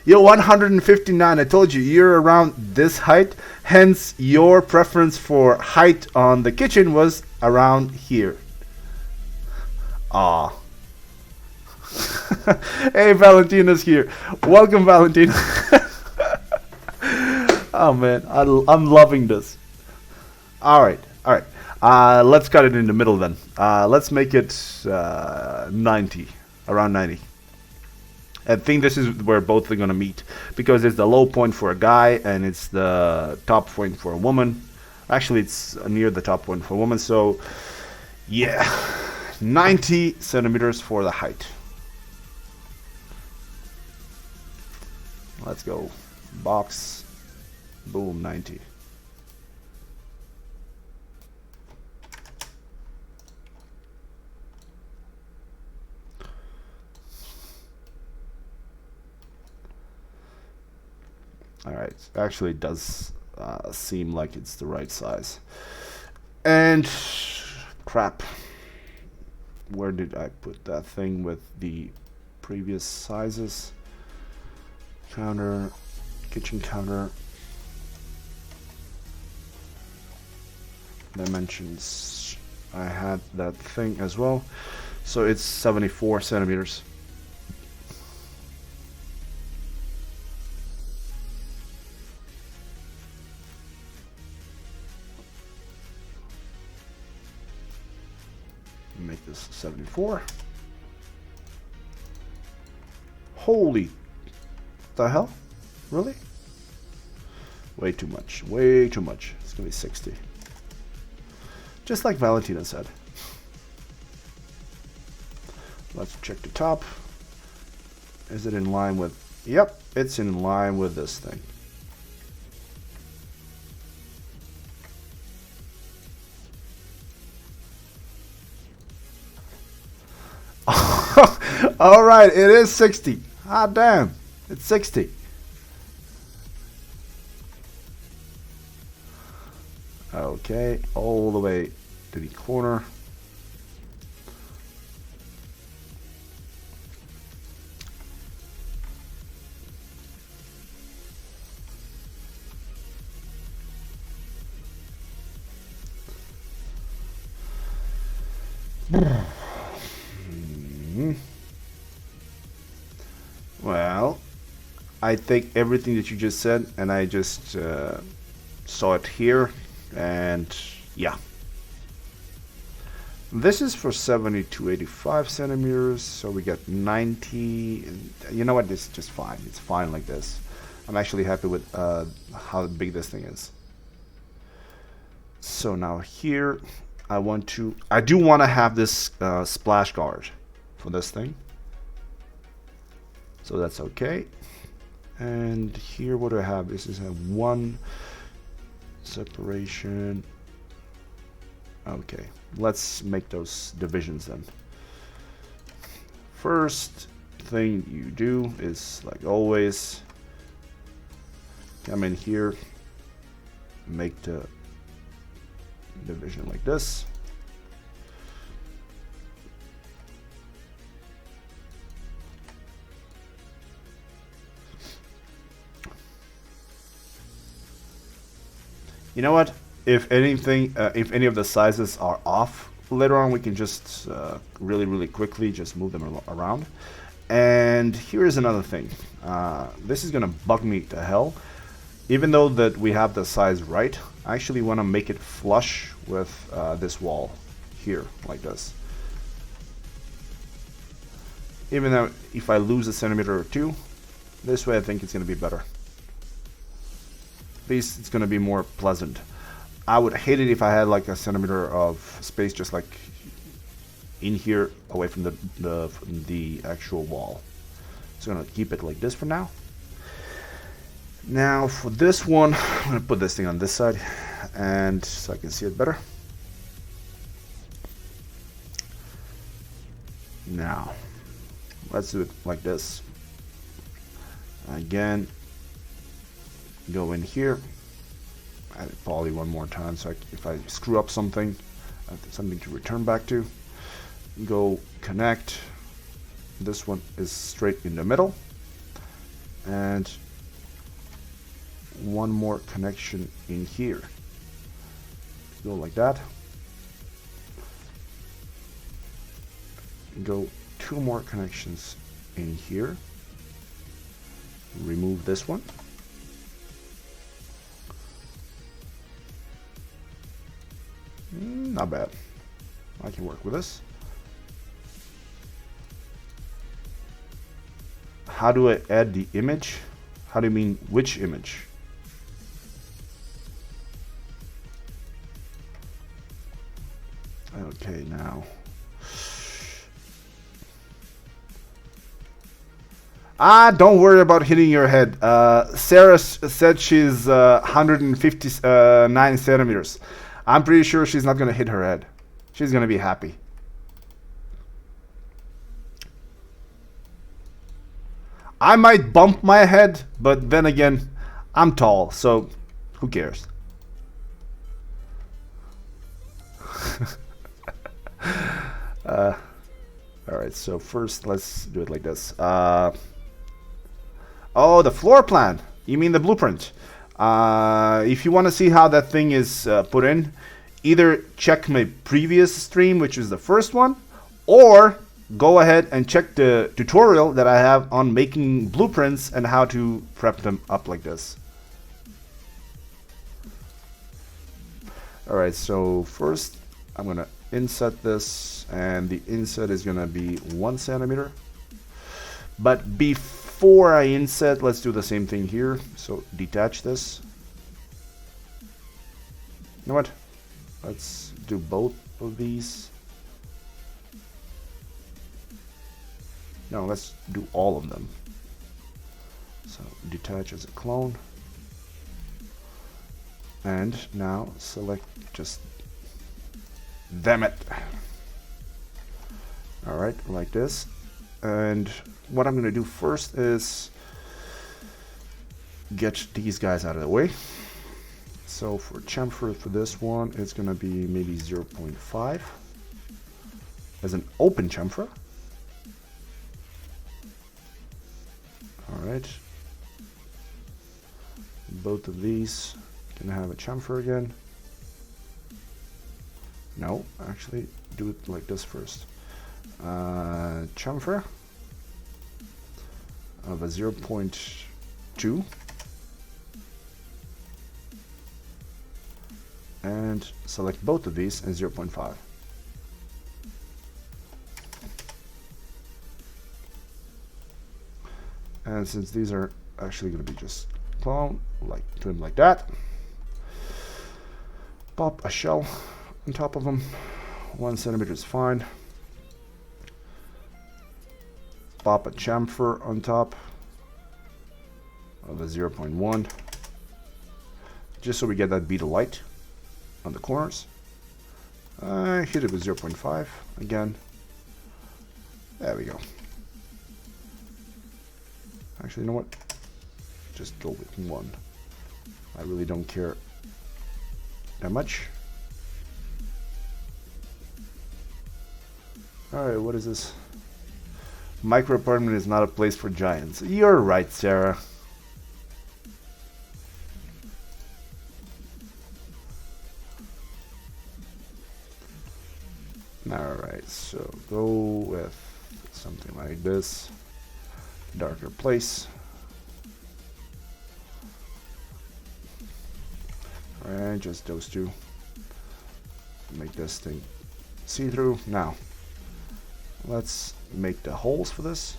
you're 159. I told you you're around this height, hence your preference for height on the kitchen was around here. Ah. Hey, Valentina's here. Welcome, Valentina. Oh man, I'm loving this. All right. Let's cut it in the middle then. Let's make it 90, around 90. I think this is where both are gonna meet because it's the low point for a guy and it's the top point for a woman. Actually, it's near the top point for a woman. So, yeah, 90 centimeters for the height. Let's go. Box. Boom, 90. Alright, actually it does seem like it's the right size. And crap. Where did I put that thing with the previous sizes? Counter, kitchen counter. Dimensions. I had that thing as well. So it's 74 centimeters. Make this 74. Holy the hell? Really? Way too much. Way too much. It's gonna be 60. Just like Valentina said. Let's check the top. Is it in line with... Yep, it's in line with this thing. Alright, it is 60. Ah, damn. It's 60. Okay, all the way to the corner. Well, I think everything that you just said, and I just saw it here, and yeah. This is for 70 to 85 centimeters, so we got 90. And you know what? This is just fine. It's fine like this. I'm actually happy with how big this thing is. So now here, I do want to have this splash guard for this thing. So that's okay. And here, what do I have? This is a 1 separation. Okay, let's make those divisions then. First thing you do is, like always, come in here, make the division like this. You know what? If anything, if any of the sizes are off later on, we can just really quickly just move them around. And here's another thing. This is gonna bug me to hell. Even though that we have the size right, I actually want to make it flush with this wall here, like this. Even though if I lose a centimeter or two, this way I think it's gonna be better. At least it's gonna be more pleasant. I would hate it if I had like a centimeter of space just like in here away from the actual wall. So I'm gonna keep it like this for now. Now for this one, I'm gonna put this thing on this side and so I can see it better. Now let's do it like this. Again, go in here add a poly one more time, so if I screw up something, I have something to return back to. Go connect. This one is straight in the middle, and one more connection in here. Go like that. Go 2 more connections in here. Remove this one. Not bad. I can work with this. How do I add the image? How do you mean which image? Okay, now. Don't worry about hitting your head. Sarah said she's 159 centimeters. I'm pretty sure she's not going to hit her head. She's going to be happy. I might bump my head, but then again, I'm tall, so who cares? Alright, so first let's do it like this. Oh, the floor plan. You mean the blueprint. If you want to see how that thing is put in, either check my previous stream, which is the first one, or go ahead and check the tutorial that I have on making blueprints and how to prep them up like this. Alright, so first I'm going to inset this, and the inset is going to be 1 centimeter. But before I inset, let's do the same thing here. So detach this. You know what? Let's do both of these. No, let's do all of them. So detach as a clone. And now select just them it. Alright, like this. And what I'm going to do first is get these guys out of the way. So for chamfer for this one, it's going to be maybe 0.5 as an open chamfer. Alright. Both of these can have a chamfer again. No, actually do it like this first. Chamfer of a 0.2 and select both of these and 0.5. And since these are actually going to be just clone, like do them like that, pop a shell on top of them. 1 centimeter is fine. Pop a chamfer on top of a 0.1, just so we get that bead of light on the corners. Hit it with 0.5 again. There we go. Actually, you know what? Just go with 1. I really don't care that much. Alright, what is this? Micro apartment is not a place for giants. You're right, Sarah. Alright, so go with something like this. Darker place. Alright, just those two. Make this thing see-through. Now, let's make the holes for this.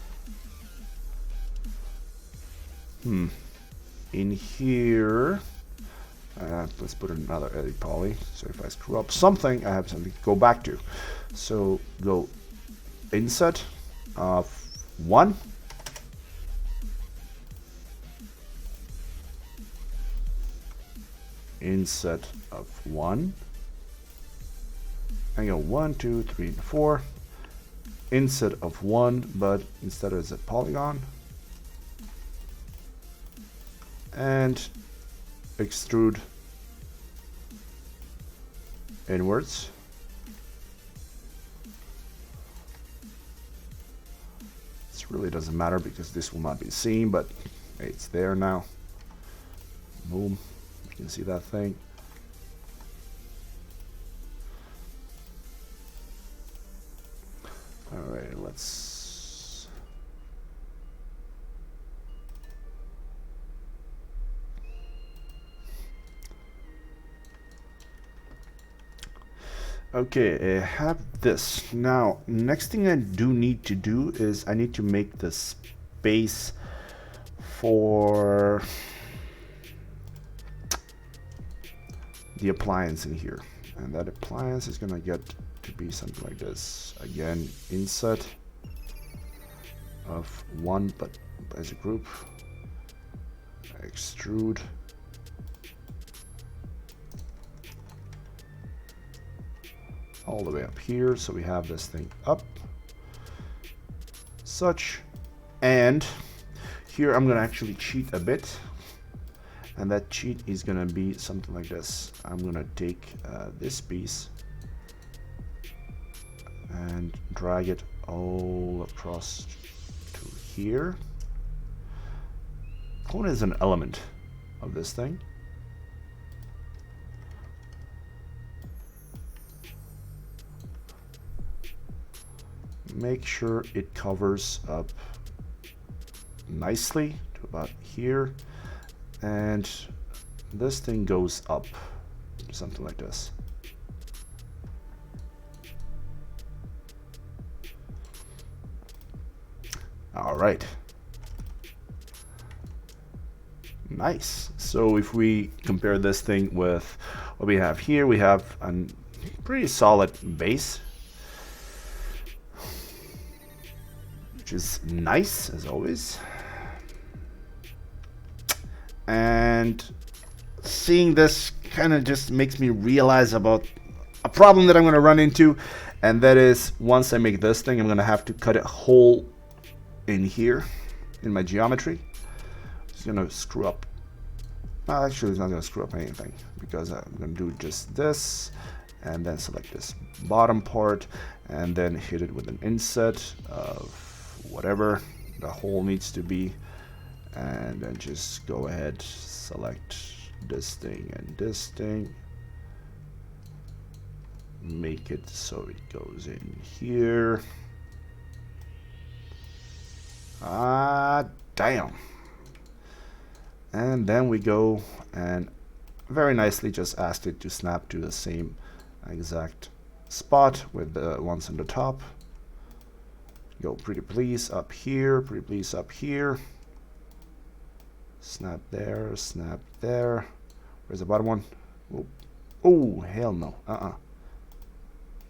In here, let's put another edit poly. So if I screw up something, I have something to go back to. So go inset of 1. Inset of 1. And go 1, 2, 3, 4. Inset of 1, but instead as a polygon, and extrude inwards. This really doesn't matter because this will not be seen, but it's there now. Boom. You can see that thing. Alright, let's... Okay, I have this. Now, next thing I do need to do is I need to make the space for the appliance in here. And that appliance is gonna get to be something like this. Again, insert of one, but as a group. Extrude. All the way up here, so we have this thing up. Such. And here I'm gonna actually cheat a bit. And that cheat is gonna be something like this. I'm gonna take this piece and drag it all across to here. Cone is an element of this thing. Make sure it covers up nicely to about here, and this thing goes up, something like this. All right. Nice. So if we compare this thing with what we have here, we have a pretty solid base, which is nice as always. And seeing this kind of just makes me realize about a problem that I'm going to run into, and that is once I make this thing, I'm going to have to cut a hole in here in my geometry. It's going to screw up. Well, actually, it's not going to screw up anything because I'm going to do just this and then select this bottom part and then hit it with an inset of whatever the hole needs to be, and then just go ahead, select this thing and this thing, make it so it goes in here. Damn. And then we go and very nicely just asked it to snap to the same exact spot with the ones on the top. Go pretty please up here, pretty please up here. Snap there, snap there. Where's the bottom one? Oh, oh hell no.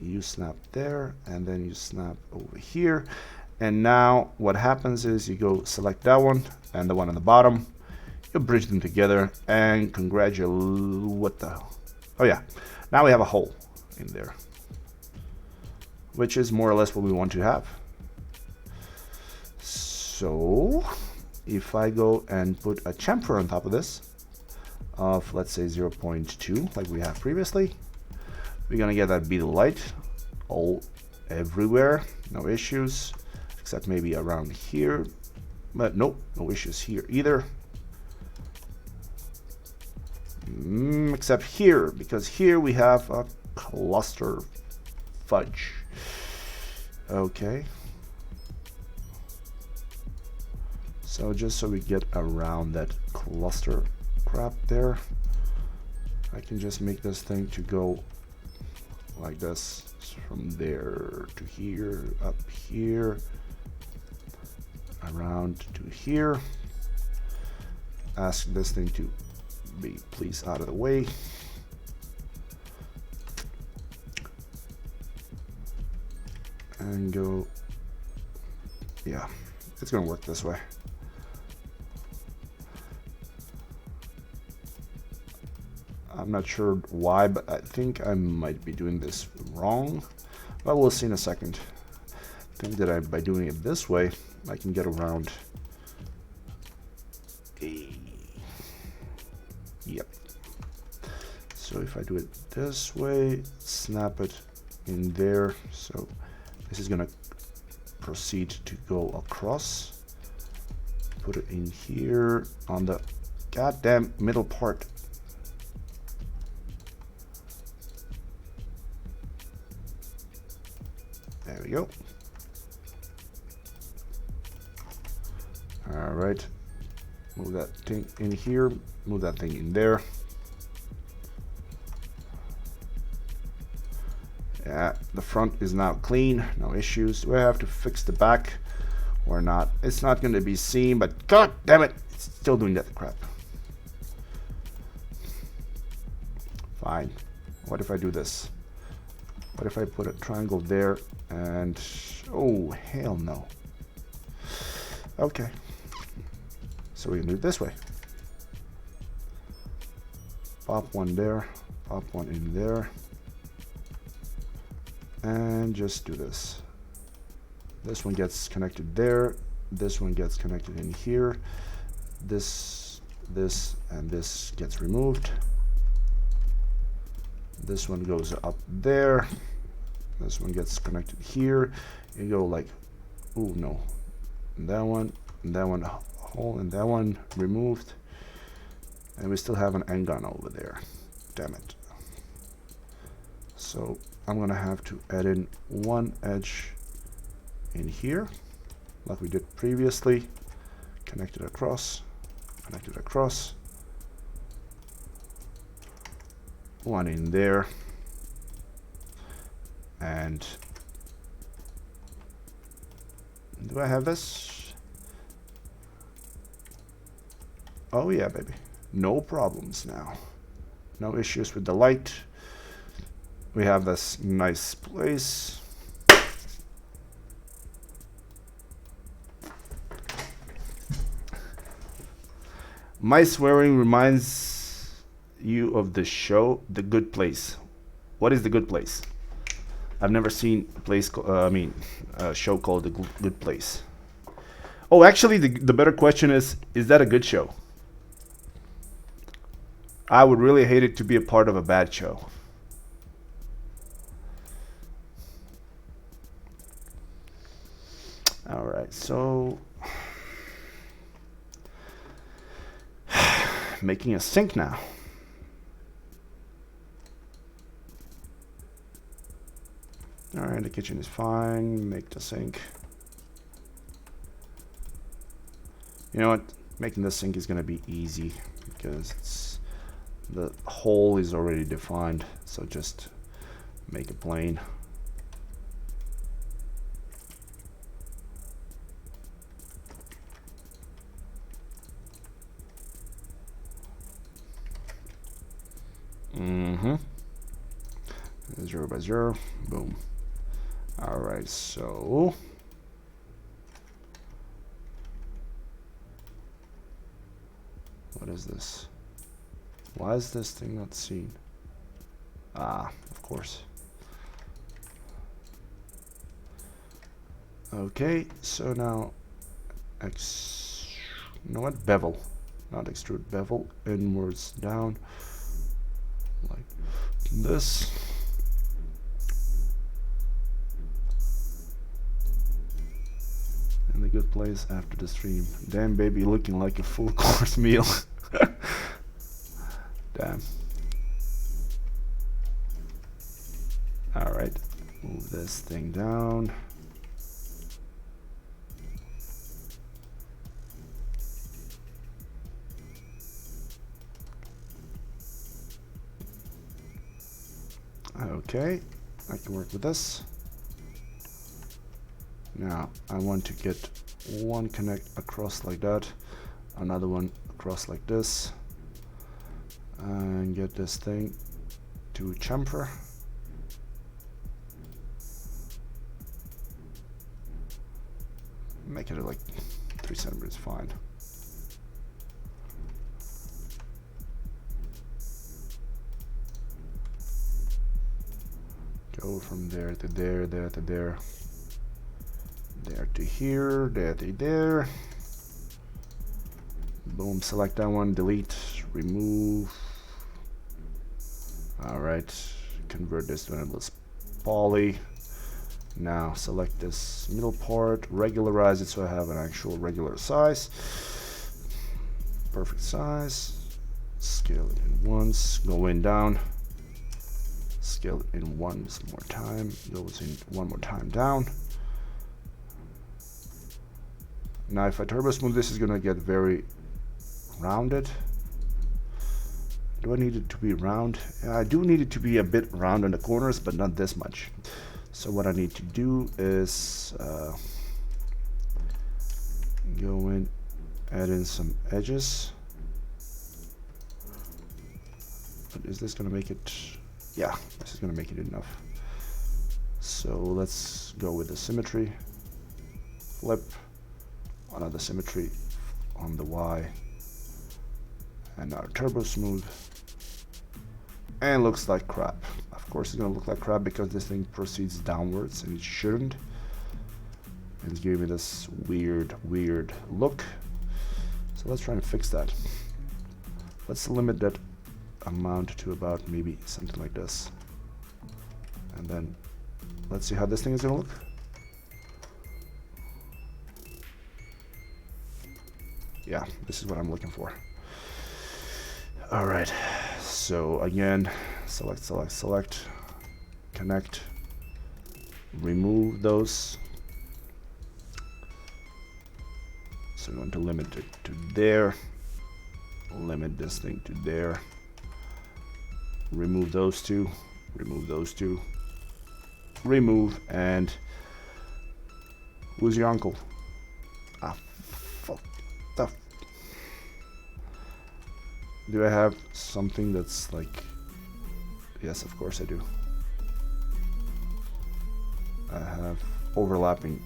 You snap there, and then you snap over here. And now what happens is you go select that one and the one on the bottom. You bridge them together and congratulate. What the hell? Oh yeah. Now we have a hole in there, which is more or less what we want to have. So if I go and put a chamfer on top of this of, let's say, 0.2 like we have previously, we're gonna get that beetle light all everywhere, no issues, except maybe around here, but nope, no issues here either. Except here, because here we have a cluster fudge. Okay. So just so we get around that cluster crap there, I can just make this thing to go like this, from there to here, up here, around to here. Ask this thing to be please out of the way. And go, yeah, it's gonna work this way. I'm not sure why, but I think I might be doing this wrong, but we'll see in a second. I think that by doing it this way, I can get around Yep. So if I do it this way, snap it in there. So this is gonna proceed to go across. Put it in here on the goddamn middle part. There we go. All right, move that thing in here, move that thing in there. Yeah, the front is now clean, no issues. Do I have to fix the back or not? It's not going to be seen, but god damn it, it's still doing that crap. Fine. What if I do this? What if I put a triangle there and... oh, hell no. Okay. So we can do it this way. Pop one there, pop one in there. And just do this. This one gets connected there. This one gets connected in here. This, and this gets removed. This one goes up there. This one gets connected here. You go like, oh no. And that one hole, and that one removed. And we still have an end gun over there. Damn it. So I'm gonna have to add in one edge in here, like we did previously. Connect it across, connect it across. One in there. And do I have this? Oh yeah, baby. No problems now. No issues with the light. We have this nice place. My swearing reminds you of the show, The Good Place. What is The Good Place? I've never seen a place, a show called The Good Place. Oh, actually, the better question is that a good show? I would really hate it to be a part of a bad show. All right, so making a sink now. All right, the kitchen is fine. Make the sink. You know what? Making the sink is gonna be easy because the hole is already defined. So just make it plain. Mm-hmm. 0 by 0. Boom. All right, so what is this? Why is this thing not seen? Ah, of course. Okay, so now you know what? Bevel, not extrude, bevel inwards down like this. In the good place after the stream. Damn, baby, looking like a full course meal. Damn. All right, move this thing down. Okay, I can work with this. Now I want to get one connect across like that, another one across like this, and get this thing to chamfer. Make it like 3 centimeters, fine. Go from there to there, there to there, there to here, there to there. Boom, select that one, delete, remove, Alright, convert this to an endless poly. Now select this middle part, regularize it so I have an actual regular size. Perfect size. Scale it in once, go in down. Scale it in once more time, goes in one more time down. Now if I turbo smooth, this is gonna get very rounded. Do I need it to be round? Yeah, I do need it to be a bit round on the corners, but not this much. So what I need to do is go in, add in some edges. But is this gonna make it? Yeah, this is gonna make it enough. So let's go with the symmetry. Flip, another symmetry on the Y. And now turbo smooth. And looks like crap. Of course it's gonna look like crap because this thing proceeds downwards and it shouldn't. And it's giving me this weird look. So let's try and fix that. Let's limit that amount to about maybe something like this. And then let's see how this thing is gonna look. Yeah, this is what I'm looking for. All right, so again, select, connect, remove those. So we want to limit it to there, limit this thing to there, remove those two, remove, and who's your uncle? Ah, fuck. Do I have something that's like... Yes, of course I do. I have overlapping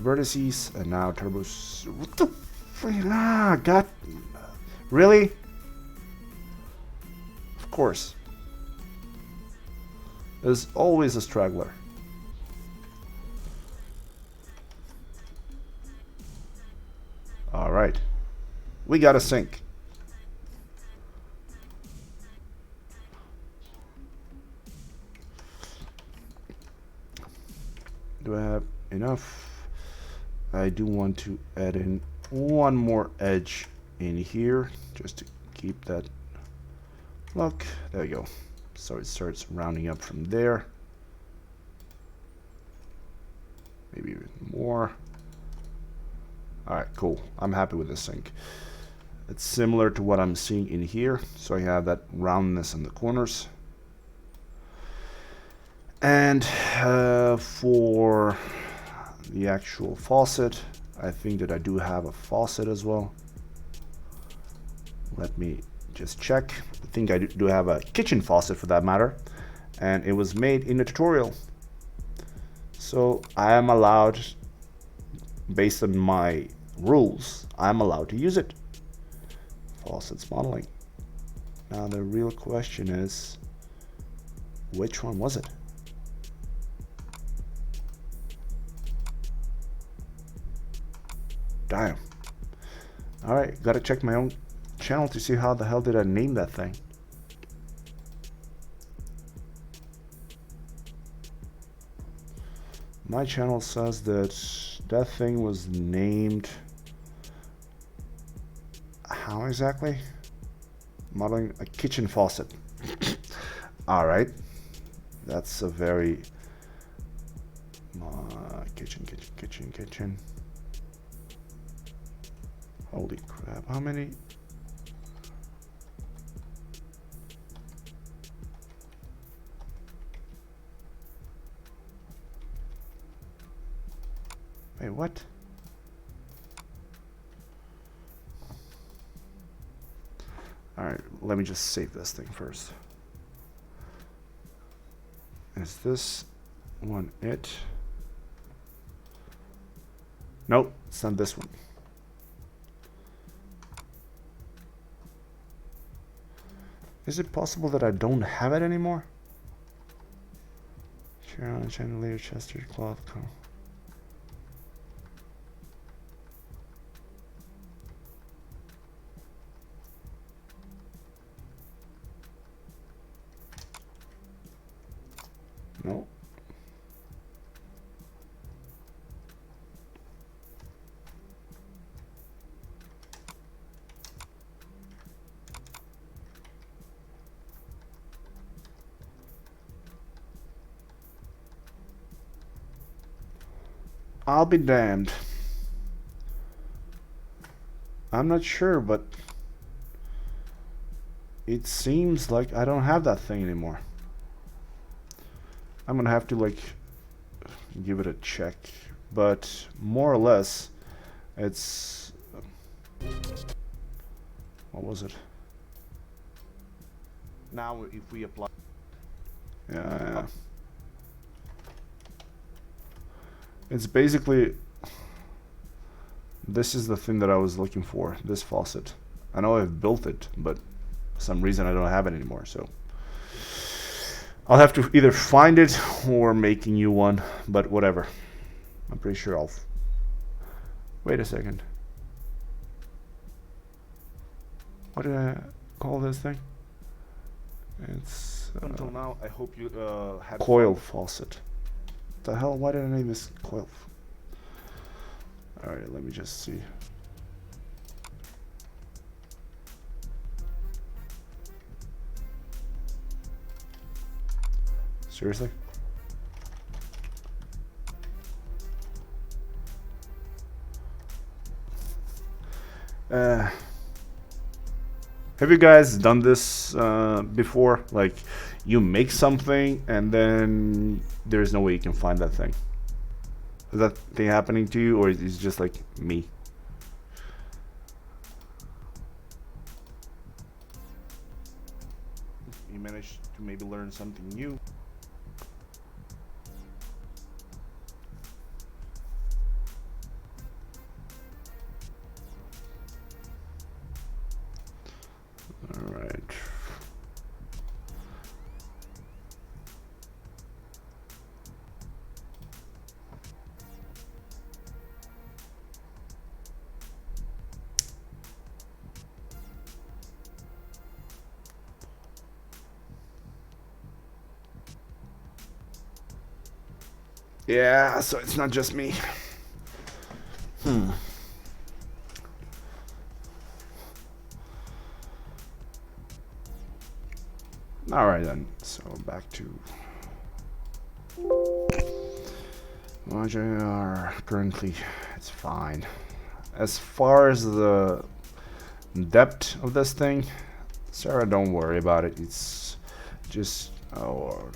vertices, and now turbos... What the freak? Ah, God. Really? Of course. There's always a straggler. All right. We got a sink. Do I have enough? I do want to add in one more edge in here just to keep that look. There you go. So it starts rounding up from there. Maybe even more. All right, cool. I'm happy with this sink. It's similar to what I'm seeing in here, so I have that roundness in the corners. And for the actual faucet, I think that I do have a faucet as well. Let me just check. I think I do have a kitchen faucet for that matter, and it was made in a tutorial. So I am allowed, based on my rules, I'm allowed to use it. Faucets modeling. Now the real question is, which one was it? Damn. Alright, gotta check my own channel to see how the hell did I name that thing. My channel says that that thing was named... How exactly? Modeling a kitchen faucet. Alright. That's a very... kitchen. Holy crap, how many? Wait, what? Alright, let me just save this thing first. Is this one it? Nope, it's not this one. Is it possible that I don't have it anymore? Sharon, chandelier, Chester, cloth, No. I'll be damned. I'm not sure, but it seems like I don't have that thing anymore. I'm gonna have to like give it a check, but more or less it's what was it? Now if we apply, yeah. It's basically, this is the thing that I was looking for, this faucet. I know I've built it, but for some reason I don't have it anymore, so I'll have to either find it or make a new one, but whatever. I'm pretty sure I'll... Wait a second. What did I call this thing? It's... Until now, I hope you had coil faucet. The hell, why did I name this coil? Alright, let me just see. Seriously? Have you guys done this before? Like, you make something and then there's no way you can find that thing. Is that thing happening to you, or is it just like me? You managed to maybe learn something new. All right. Yeah, so it's not just me. All right then. So back to Modular. Currently, it's fine. As far as the depth of this thing, Sarah, don't worry about it. It's just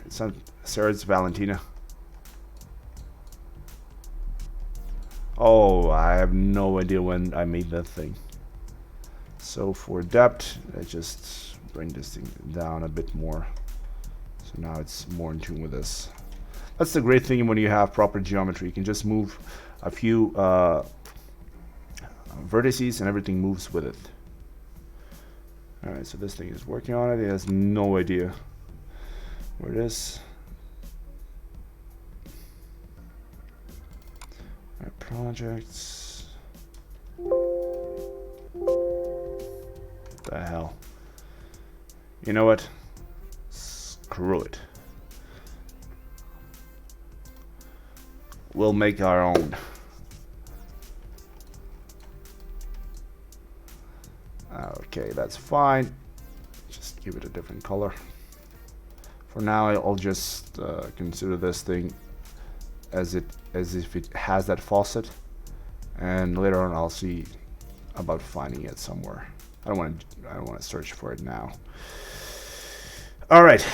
it's not Sarah. It's Valentina. Oh, I have no idea when I made that thing. So for depth, I just bring this thing down a bit more. So now it's more in tune with this. That's the great thing when you have proper geometry. You can just move a few vertices and everything moves with it. Alright, so this thing is working on it. It has no idea where it is. Projects. What the hell? You know what? Screw it. We'll make our own. Okay, that's fine. Just give it a different color. For now, I'll just consider this thing as if it has that faucet, and later on I'll see about finding it somewhere. I don't want to search for it now. All right.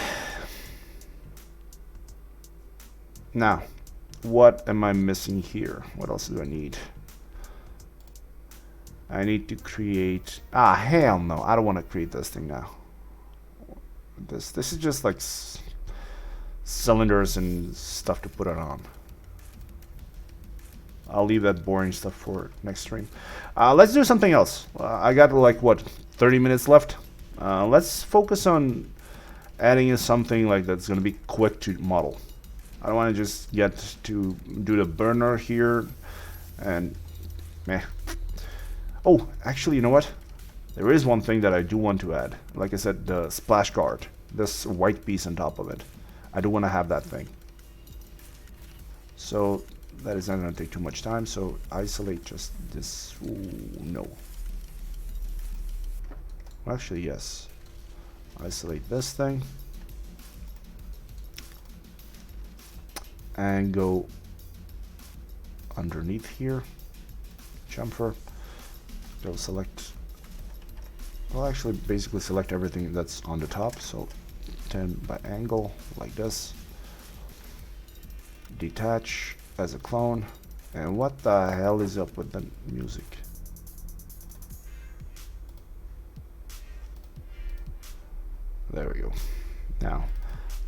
Now, what am I missing here? What else do I need? I need to create. Ah, hell no! I don't want to create this thing now. This is just like cylinders and stuff to put it on. I'll leave that boring stuff for next stream. Let's do something else. I got like what, 30 minutes left. Let's focus on adding in something like that's going to be quick to model. I don't want to just get to do the burner here and meh. Oh, actually, you know what? There is one thing that I do want to add. Like I said, the splash guard. This white piece on top of it. I do want to have that thing. So that is not going to take too much time. So isolate just this. Ooh, no. Actually, yes. Isolate this thing. And go underneath here. Chamfer. Go select. Well, actually, basically select everything that's on the top. So 10 by angle, like this. Detach as a clone. And what the hell is up with the music? There we go. Now,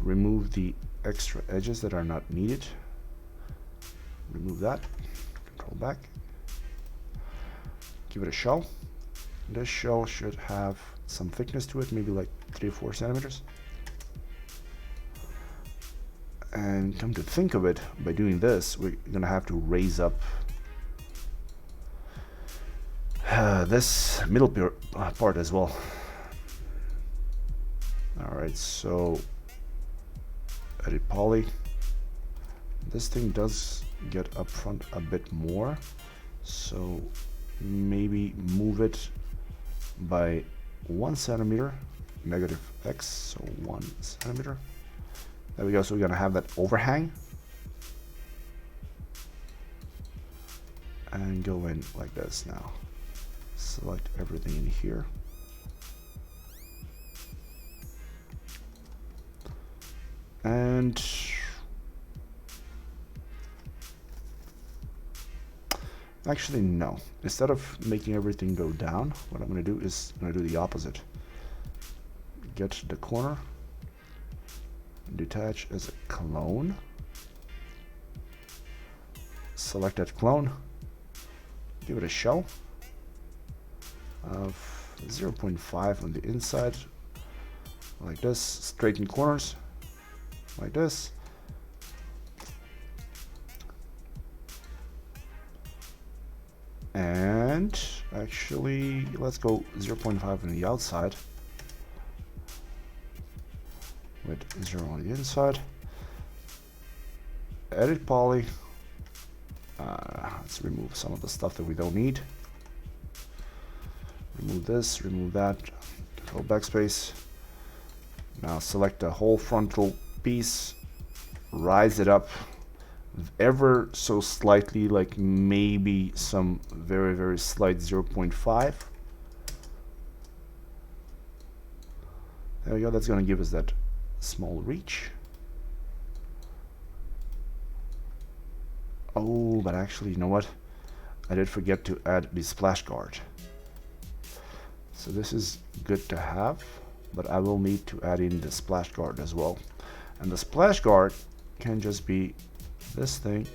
remove the extra edges that are not needed. Remove that. Control back. Give it a shell. This shell should have some thickness to it, maybe like 3 or 4 centimeters. And come to think of it, by doing this, we're gonna have to raise up this middle part as well. Alright, so edit poly. This thing does get up front a bit more, so maybe move it by 1 centimeter, negative X, so 1 centimeter. There we go, so we're gonna have that overhang. And go in like this now. Select everything in here. And actually, no. Instead of making everything go down, what I'm going to do is I'm going to do the opposite. Get the corner, detach as a clone, select that clone, give it a shell of 0.5 on the inside, like this, straighten corners, like this. And actually, let's go 0.5 on the outside with 0 on the inside. Edit poly. Let's remove some of the stuff that we don't need. Remove this, remove that. Control backspace. Now select the whole frontal piece, rise it up ever so slightly, like maybe some very, very slight 0.5. There we go, that's going to give us that small reach. Oh, but actually, you know what? I did forget to add the splash guard. So this is good to have, but I will need to add in the splash guard as well. And the splash guard can just be this thing,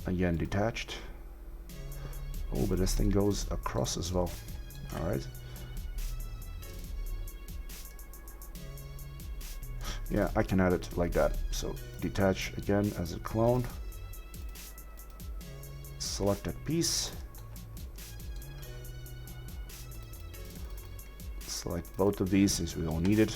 again detached. Oh, but this thing goes across as well. All right. Yeah, I can add it like that. So detach again as a clone. Select that piece. Select both of these since we don't need it.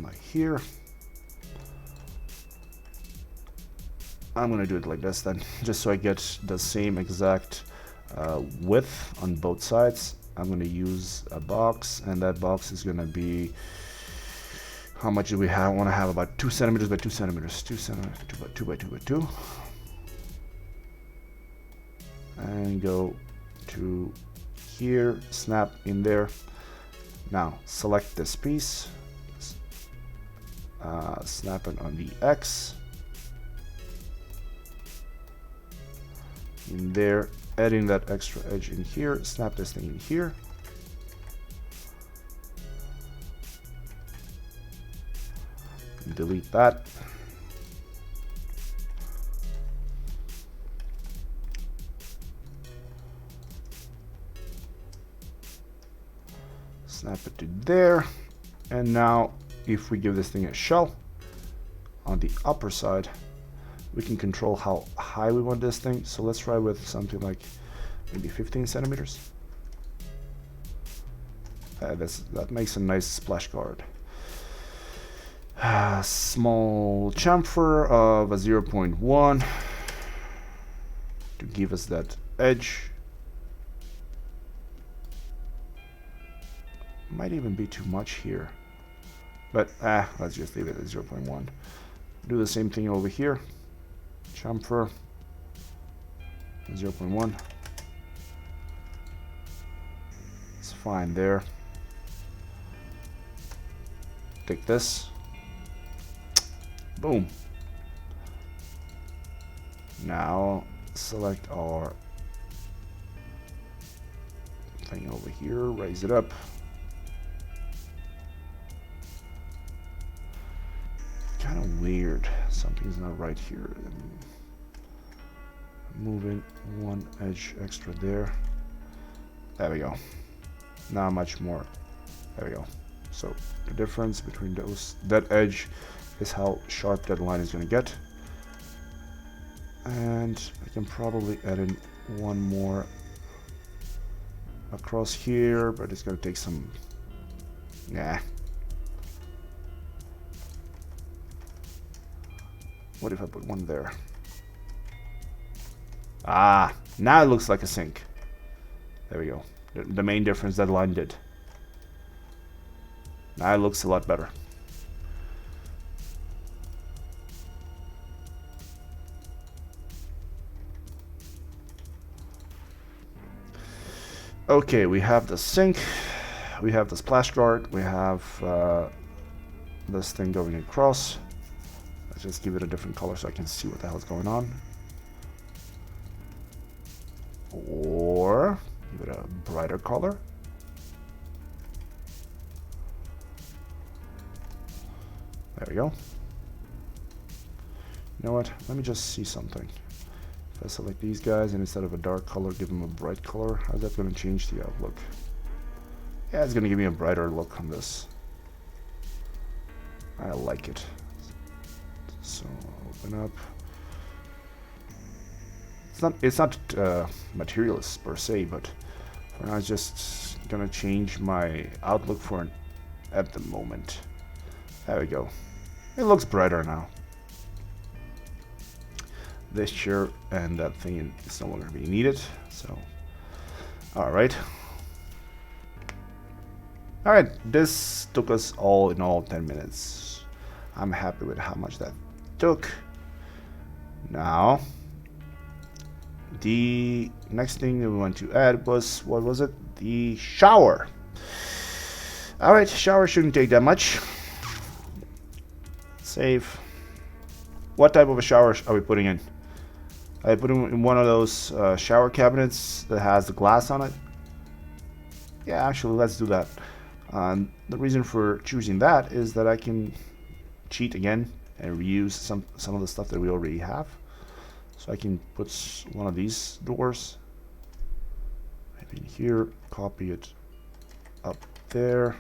Like here. I'm gonna do it like this then, just so I get the same exact width on both sides. I'm gonna use a box, and that box is gonna be, how much do we have? I want to have about 2 centimeters by 2 centimeters, 2 centimeters, 2 by 2 by 2 by 2, and go to here, snap in there. Now select this piece, snap it on the X. In there, adding that extra edge in here, snap this thing in here. Delete that. Snap it to there. And now if we give this thing a shell on the upper side, we can control how high we want this thing. So let's try with something like maybe 15 centimeters. That makes a nice splash guard. Small chamfer of a 0.1 to give us that edge. Might even be too much here, but let's just leave it at 0.1. Do the same thing over here. Chamfer 0.1. It's fine there. Take this. Boom. Now select our thing over here, raise it up. Kind of weird. Something's not right here. Moving one edge extra there. There we go. Not much more. There we go. So the difference between that edge is how sharp that line is going to get. And I can probably add in one more across here, but it's going to take some... Nah. What if I put one there? Ah, now it looks like a sink. There we go. The main difference that line did. Now it looks a lot better. Okay, we have the sink, we have the splash guard, we have this thing going across. Let's just give it a different color so I can see what the hell is going on. Or give it a brighter color. There we go. You know what? Let me just see something. If I select these guys and instead of a dark color, give them a bright color, how's that going to change the outlook? Yeah, it's going to give me a brighter look on this. I like it. So open up. It's not materialist per se, but for now it's just going to change my outlook for at the moment. There we go. It looks brighter now. This chair and that thing is no longer being needed, so alright, this took us all in all 10 minutes. I'm happy with how much that took. Now the next thing that we want to add was, what was it? The shower. Alright, shower shouldn't take that much. Save. What type of a shower are we putting in? I put in one of those shower cabinets that has the glass on it. Yeah, actually, let's do that. The reason for choosing that is that I can cheat again and reuse some of the stuff that we already have. So I can put one of these doors maybe in here, copy it up there.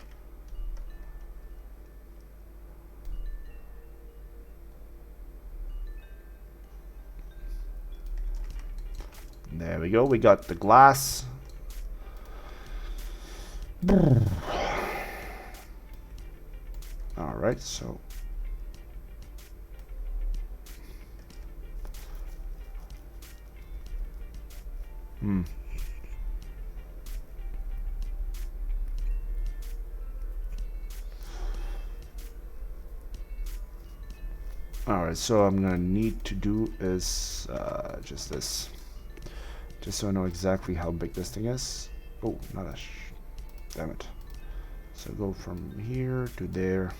There we go, we got the glass. Alright, so alright, so I'm gonna need to do is just this. Just so I know exactly how big this thing is. Oh, not a damn it. So go from here to there.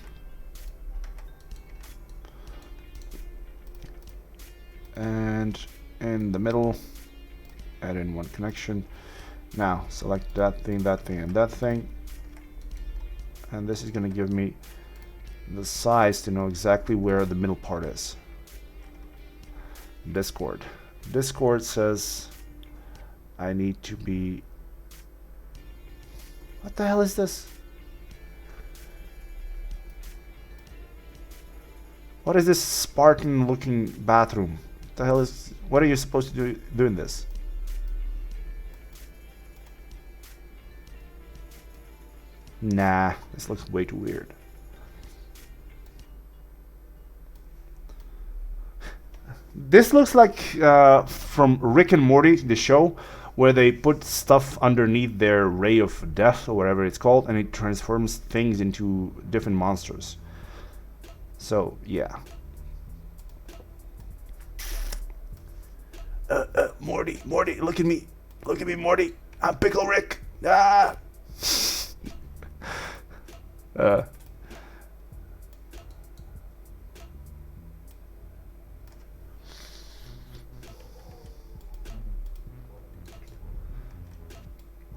And in the middle, add in one connection. Now select that thing, and that thing. And this is going to give me the size to know exactly where the middle part is. Discord. Discord says I need to be... What the hell is this? What is this Spartan looking bathroom? What the hell is... What are you supposed to do in this? Nah, this looks way too weird. This looks like from Rick and Morty, the show, where they put stuff underneath their ray of death or whatever it's called, and it transforms things into different monsters. So, yeah. Morty, look at me. Look at me, Morty. I'm Pickle Rick. Ah!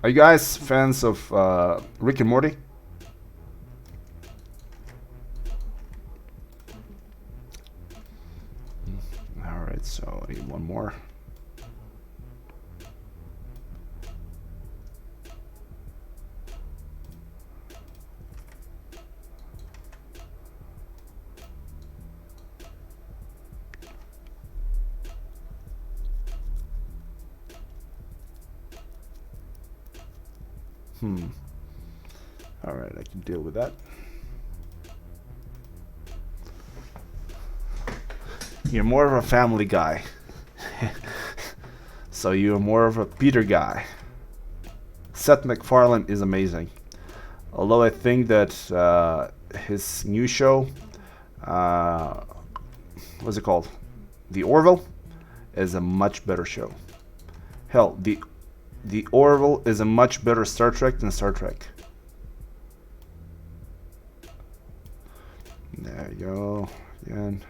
Are you guys fans of Rick and Morty? Alright, so I need one more. Alright, I can deal with that. You're more of a family guy. So you're more of a Peter guy. Seth MacFarlane is amazing. Although I think that his new show, what's it called? The Orville is a much better show. Hell, the Orville is a much better Star Trek than Star Trek. There you go. Again.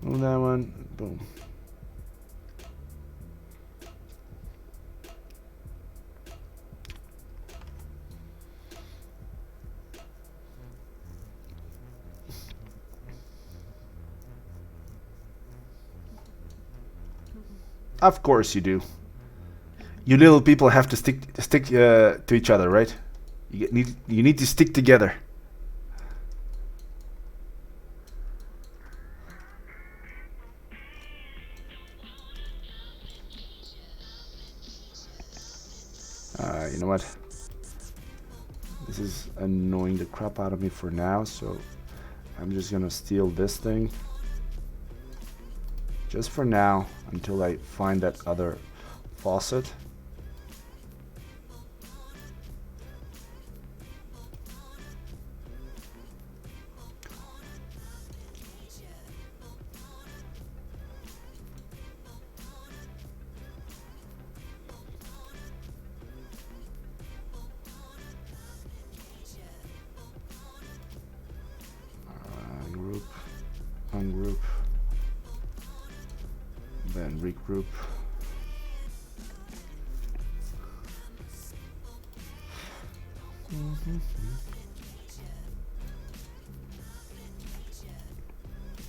Move that one. Boom. Of course you do. You little people have to stick to each other, right? You need to stick together. You know what? This is annoying the crap out of me for now, so I'm just gonna steal this thing. Just for now, until I find that other faucet. Ungroup, then regroup.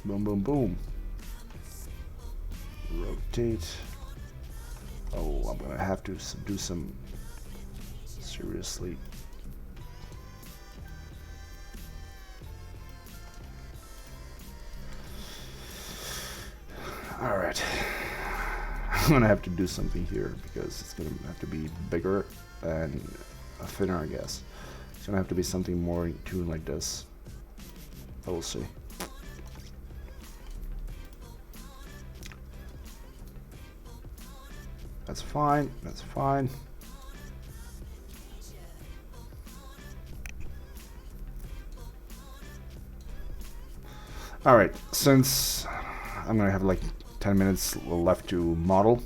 Boom, boom, boom. Rotate. Oh, I'm gonna have to do some seriously. Alright, I'm gonna have to do something here because it's gonna have to be bigger and thinner, I guess. It's gonna have to be something more in tune like this. I will see. That's fine, that's fine. Alright, since I'm gonna have like 10 minutes left to model,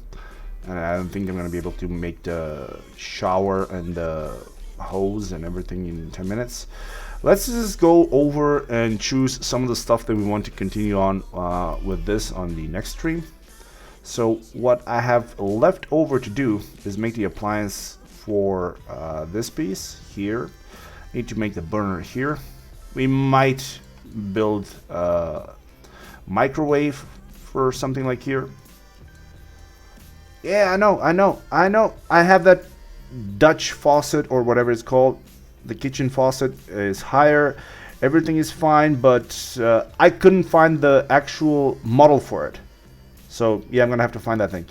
and I don't think I'm gonna be able to make the shower and the hose and everything in 10 minutes. Let's just go over and choose some of the stuff that we want to continue on with this on the next stream. So what I have left over to do is make the appliance for this piece here. Need to make the burner here. We might build a microwave for something like here. Yeah, I know. I have that Dutch faucet or whatever it's called. The kitchen faucet is higher. Everything is fine, but I couldn't find the actual model for it. So yeah, I'm gonna have to find that thing.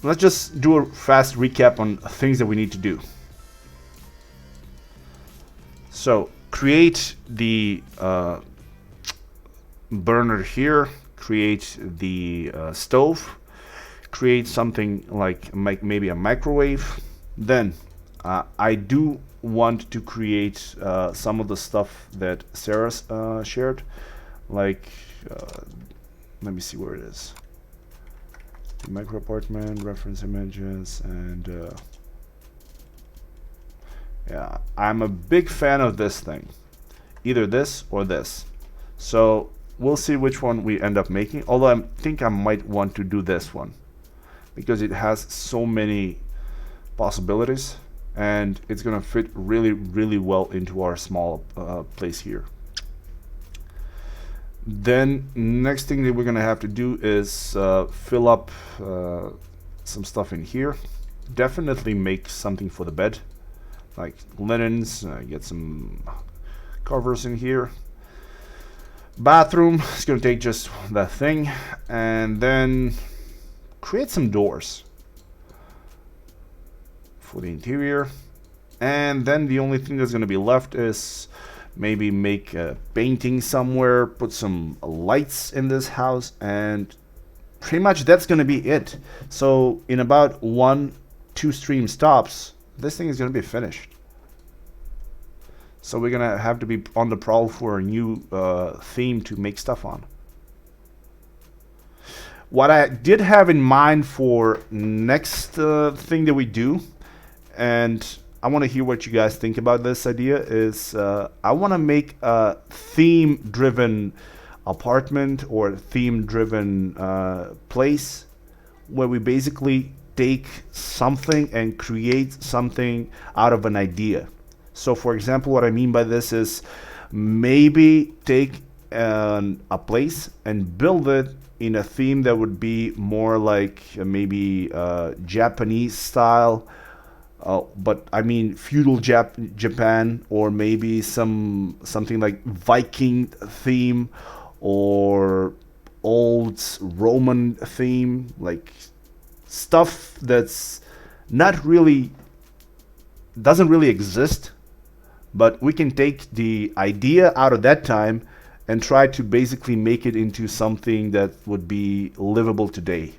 let's just do a fast recap on things that we need to do. So create the burner here, create the stove, create something like maybe a microwave. Then I do want to create some of the stuff that Sarah shared, like let me see where it is. The micro apartment, reference images, and yeah, I'm a big fan of this thing, either this or this. So we'll see which one we end up making, although I think I might want to do this one because it has so many possibilities and it's gonna fit really, really well into our small place here. Then next thing that we're gonna have to do is fill up some stuff in here. Definitely make something for the bed, like linens, get some covers in here. Bathroom is gonna take just that thing, and then create some doors for the interior. And then the only thing that's gonna be left is maybe make a painting somewhere, put some lights in this house, and pretty much that's gonna be it. So in about 1-2 stream stops, this thing is gonna be finished. So we're gonna have to be on the prowl for a new theme to make stuff on. What I did have in mind for next thing that we do, and I want to hear what you guys think about this idea, is I want to make a theme-driven apartment or theme-driven place where we basically take something and create something out of an idea. So for example, what I mean by this is maybe take a place and build it in a theme that would be more like maybe Japanese style, but I mean feudal Japan, or maybe something like Viking theme or old Roman theme, like stuff that's not really doesn't really exist, but we can take the idea out of that time and try to basically make it into something that would be livable today.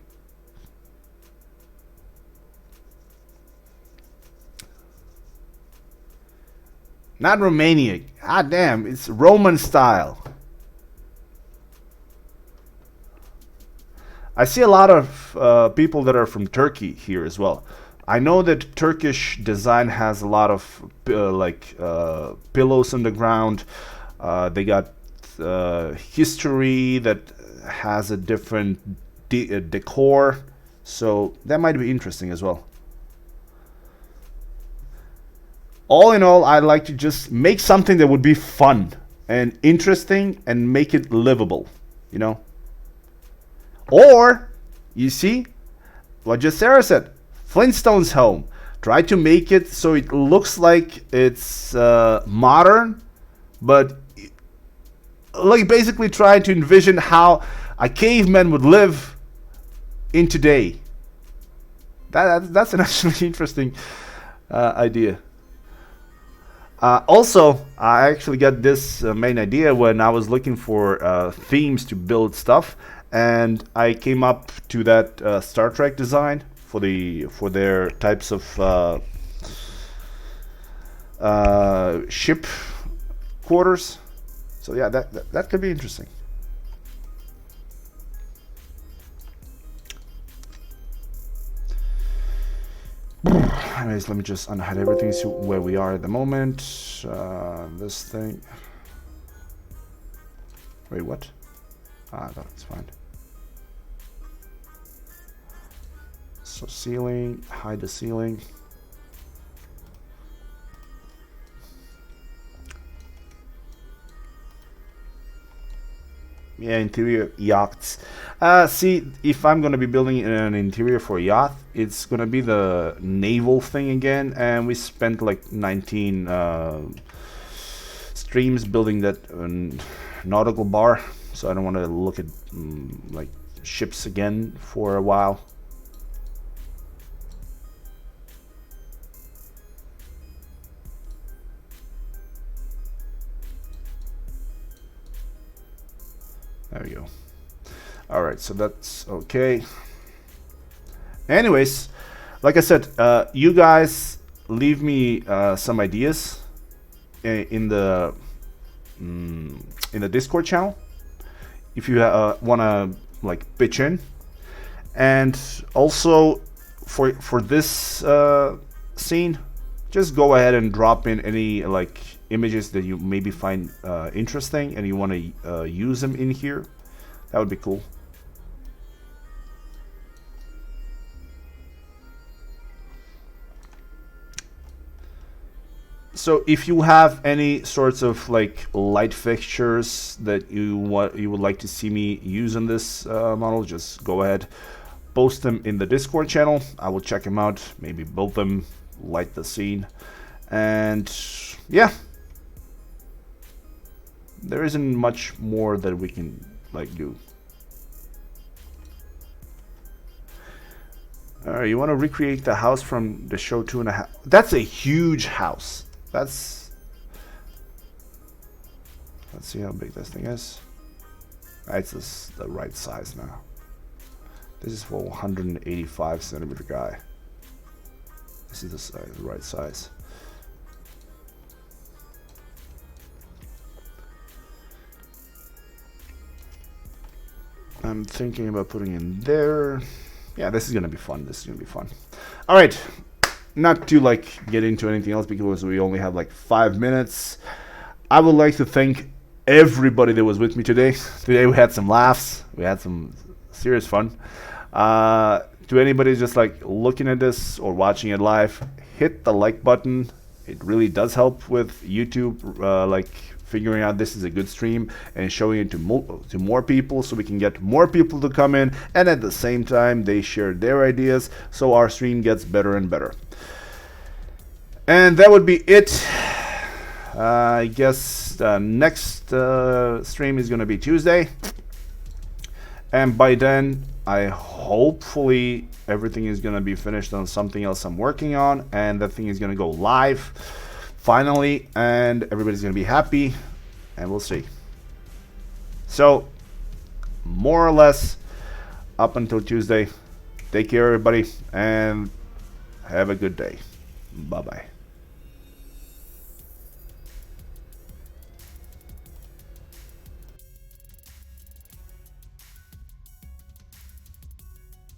Not Romanian. Ah, damn, it's Roman style. I see a lot of people that are from Turkey here as well. I know that Turkish design has a lot of pillows on the ground. They got history that has a different decor, so that might be interesting as well. All in all, I'd like to just make something that would be fun and interesting and make it livable, you know? Or, you see, what just Sarah said, Flintstones home. Try to make it so it looks like it's modern, but like basically try to envision how a caveman would live in today. That's an actually interesting idea. Also, I actually got this main idea when I was looking for themes to build stuff, and I came up to that Star Trek design for their types of ship quarters. So yeah, that could be interesting. Anyways, let me just unhide everything, see where we are at the moment. This thing. Wait, what? Ah, that's fine. So ceiling, hide the ceiling. Yeah, interior yachts. See, if I'm gonna be building an interior for a yacht, it's gonna be the naval thing again, and we spent like 19 streams building that nautical bar, so I don't want to look at like ships again for a while. There we go. All right, so that's okay. Anyways, like I said, you guys leave me some ideas in the Discord channel if you want to like pitch in, and also for this scene, just go ahead and drop in any like images that you maybe find interesting and you want to use them in here. That would be cool. So if you have any sorts of like light fixtures that you would like to see me use on this model, just go ahead, post them in the Discord channel. I will check them out, maybe build them, light the scene, and yeah, there isn't much more that we can like do. Alright, you want to recreate the house from the show 2.5. That's a huge house. Let's see how big this thing is. It's the right size now. This is for 185 centimeter guy. This is the size, the right size. I'm thinking about putting in there. Yeah, this is gonna be fun. This is gonna be fun. All right. Not to like get into anything else because we only have like 5 minutes. I would like to thank everybody that was with me today. Today we had some laughs. We had some serious fun. To anybody just like looking at this or watching it live, hit the like button. It really does help with YouTube, like figuring out this is a good stream and showing it to more people, so we can get more people to come in, and at the same time they share their ideas, so our stream gets better and better. And that would be it. I guess the next stream is going to be Tuesday, and by then hopefully everything is going to be finished on something else I'm working on, and that thing is going to go live finally, and everybody's going to be happy, and we'll see. So more or less up until Tuesday, take care everybody, and have a good day. Bye bye.